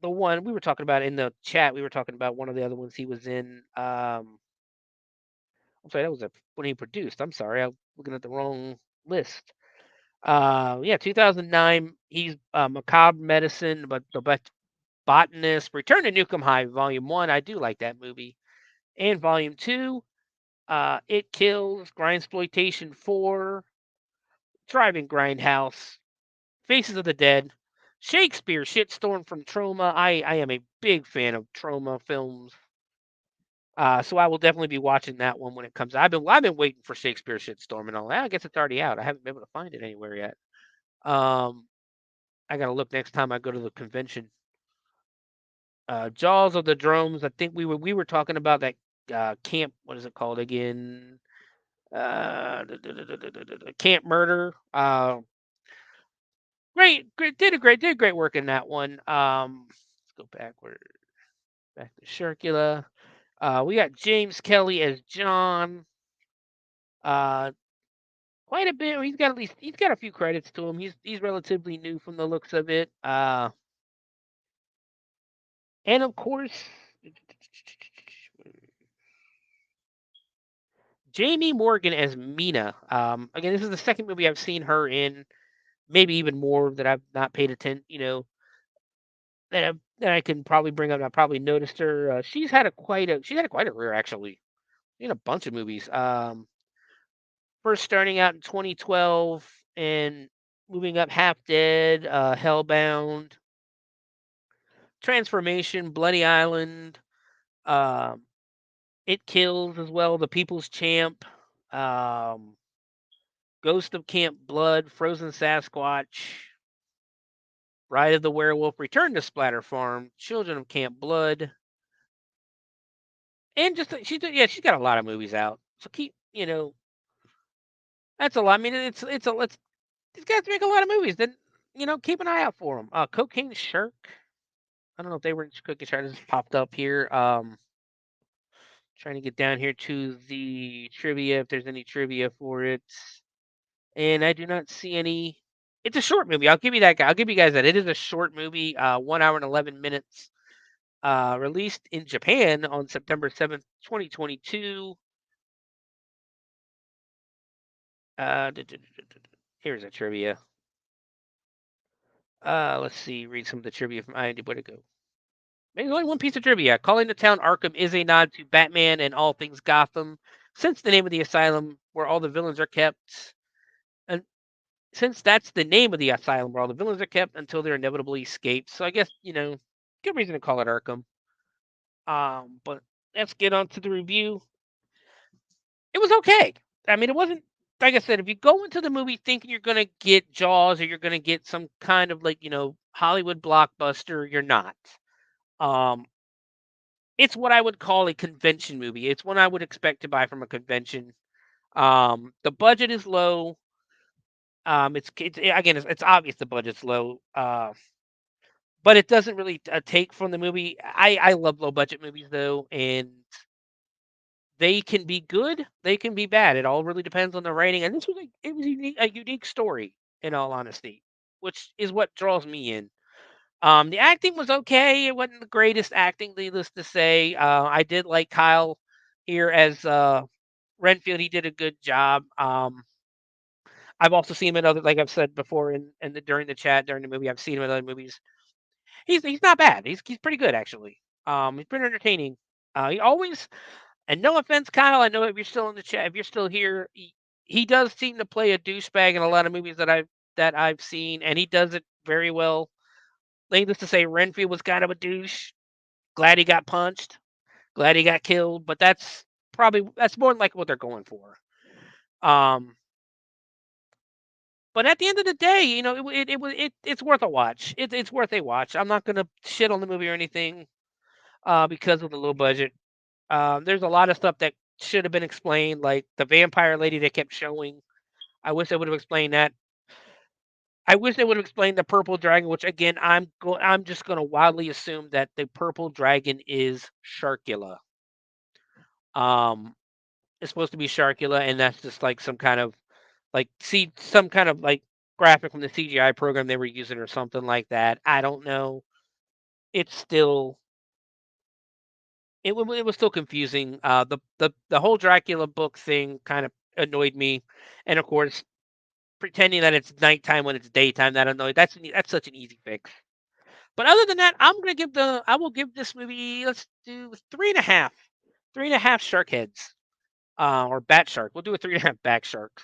the one we were talking about in the chat. We were talking about one of the other ones he was in. I'm sorry, that was when he produced. I'm sorry, I'm looking at the wrong list. Yeah, 2009. He's Macabre Medicine, but the Botanist, Return to Nukem High, Volume 1. I do like that movie. And Volume 2, It Kills, Grindsploitation 4, Driving Grindhouse, Faces of the Dead, Shakespeare, Shitstorm from Troma. I am a big fan of Troma films. So I will definitely be watching that one when it comes out. I've been waiting for Shakespeare Shitstorm and all that. I guess it's already out. I haven't been able to find it anywhere yet. I gotta look next time I go to the convention. Jaws of the Drones. I think we were talking about that camp. What is it called again? Camp Murder. Did great work in that one. Let's go backward. Back to Sharkula. We got James Kelly as John. Quite a bit. He's got a few credits to him. He's relatively new from the looks of it. And of course, Jamie Morgan as Mina. Again, this is the second movie I've seen her in, maybe even more that I've not paid attention. That I can probably bring up. I probably noticed her. She's had a quite a career actually. In a bunch of movies. First starting out in 2012 and moving up Half Dead, Hellbound, Transformation, Bloody Island, um, It Kills as well, The People's Champ, um, Ghost of Camp Blood, Frozen Sasquatch, Ride of the Werewolf, Return to Splatter Farm, Children of Camp Blood, and just she's got a lot of movies out. So that's a lot. I mean, it's these guys make a lot of movies. Then keep an eye out for them. Cocaine Shark. I don't know if they were in Cocaine Shark. This popped up here. Trying to get down here to the trivia if there's any trivia for it, and I do not see any. It's a short movie. I'll give you that guy. I'll give you guys that. It is a short movie. 1 hour and 11 minutes. Released in Japan on September 7th, 2022. Here's a trivia. Let's see. Read some of the trivia from IMDb. Where'd it go? There's only one piece of trivia. Calling the town Arkham is a nod to Batman and all things Gotham, since the name of the asylum where all the villains are kept, and since that's the name of the asylum where all the villains are kept until they're inevitably escaped. So I guess good reason to call it Arkham. But let's get on to the review. It was okay. I mean, it wasn't like I said. If you go into the movie thinking you're gonna get Jaws or you're gonna get some kind of Hollywood blockbuster, you're not. Um, it's what I would call a convention movie. It's one I would expect to buy from a convention. The budget is low. It's obvious the budget's low. But it doesn't really take from the movie. I love low budget movies though, and they can be good, they can be bad. It all really depends on the writing. And this was a unique story, in all honesty, which is what draws me in. The acting was okay. It wasn't the greatest acting, needless to say. I did like Kyle here as Renfield. He did a good job. I've also seen him in other, like I've said before, during the chat during the movie. I've seen him in other movies. He's not bad. He's pretty good actually. He's pretty entertaining. He always, and no offense, Kyle. I know if you're still in the chat, if you're still here, he does seem to play a douchebag in a lot of movies that I've seen, and he does it very well. Needless to say, Renfield was kind of a douche. Glad he got punched. Glad he got killed. But that's more than like what they're going for. But at the end of the day, it's worth a watch. It's worth a watch. I'm not gonna shit on the movie or anything because of the low budget. There's a lot of stuff that should have been explained, like the vampire lady they kept showing. I wish they would have explained that. I wish they would have explained the purple dragon, which again, I'm just gonna wildly assume that the purple dragon is Sharkula. It's supposed to be Sharkula, and that's just like some kind of graphic from the CGI program they were using or something like that. I don't know. It's still it was still confusing. The whole Dracula book thing kind of annoyed me, and of course, pretending that it's nighttime when it's daytime, that annoyed. That's such an easy fix. But other than that, I will give this movie, let's do 3.5, 3.5 shark heads, or bat shark. We'll do a 3.5 bat sharks.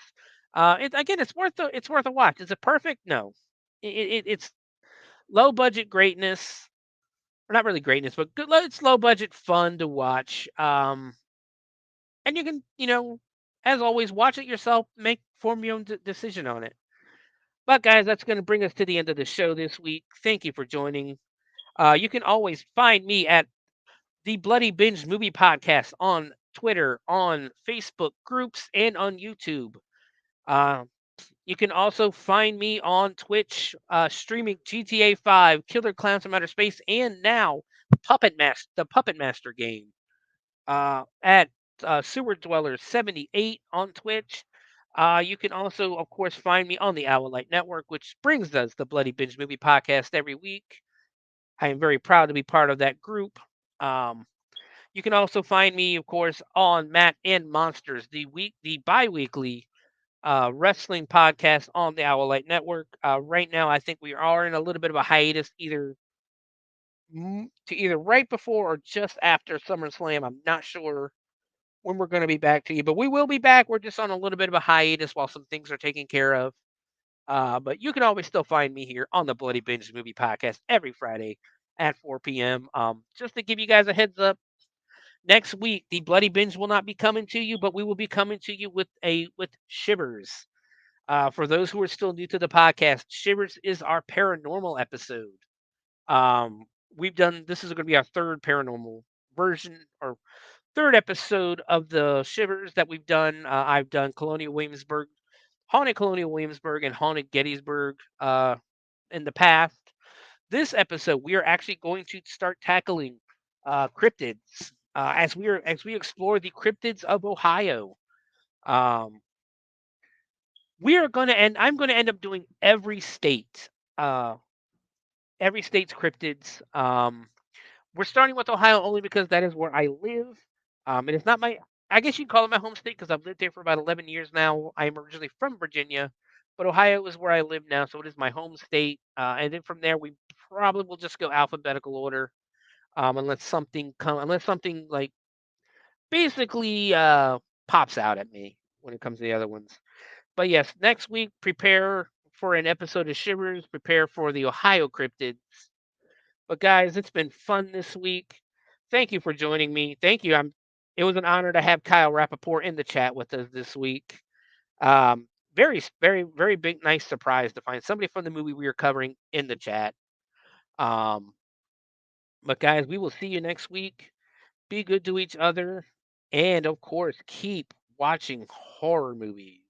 It's worth a watch. Is it perfect? No, it's low budget greatness, or not really greatness, but good. It's low budget fun to watch. And you can, as always, watch it yourself, form your own decision on it. But guys, that's going to bring us to the end of the show this week. Thank you for joining. You can always find me at the Bloody Binge Movie Podcast on Twitter, on Facebook groups, and on YouTube. You can also find me on Twitch, streaming GTA 5, Killer Clowns from Outer Space, and now the Puppet Master game at Sewer Dwellers 78 on Twitch. You can also, of course, find me on the Owl Light Network, which brings us the Bloody Binge Movie Podcast every week. I am very proud to be part of that group. You can also find me, of course, on Matt and Monsters, the bi-weekly wrestling podcast on the Owlite Network. Right now, I think we are in a little bit of a hiatus, either right before or just after SummerSlam. I'm not sure when we're going to be back to you, but we will be back. We're just on a little bit of a hiatus while some things are taken care of. But you can always still find me here on the Bloody Binge Movie Podcast every Friday at 4 p.m. Just to give you guys a heads up, next week the Bloody Binge will not be coming to you, but we will be coming to you with Shivers. For those who are still new to the podcast, Shivers is our paranormal episode. Um, this is going to be our third paranormal version or third episode of the Shivers that we've done. I've done Colonial Williamsburg, Haunted Colonial Williamsburg, and Haunted Gettysburg in the past. This episode, we are actually going to start tackling cryptids as we explore the cryptids of Ohio. Um, we are going to end. I'm going to end up doing every state's cryptids. We're starting with Ohio only because that is where I live. It is not my, I guess you'd call it my home state because I've lived there for about 11 years now. I am originally from Virginia, but Ohio is where I live now, so it is my home state. And then from there, we probably will just go alphabetical order, unless something like basically pops out at me when it comes to the other ones. But yes, next week, prepare for an episode of Shivers. Prepare for the Ohio cryptids. But guys, it's been fun this week. Thank you for joining me. Thank you. It was an honor to have Kyle Rappaport in the chat with us this week. Very, very, very big, nice surprise to find somebody from the movie we are covering in the chat. Um, but guys, we will see you next week. Be good to each other. And of course, keep watching horror movies.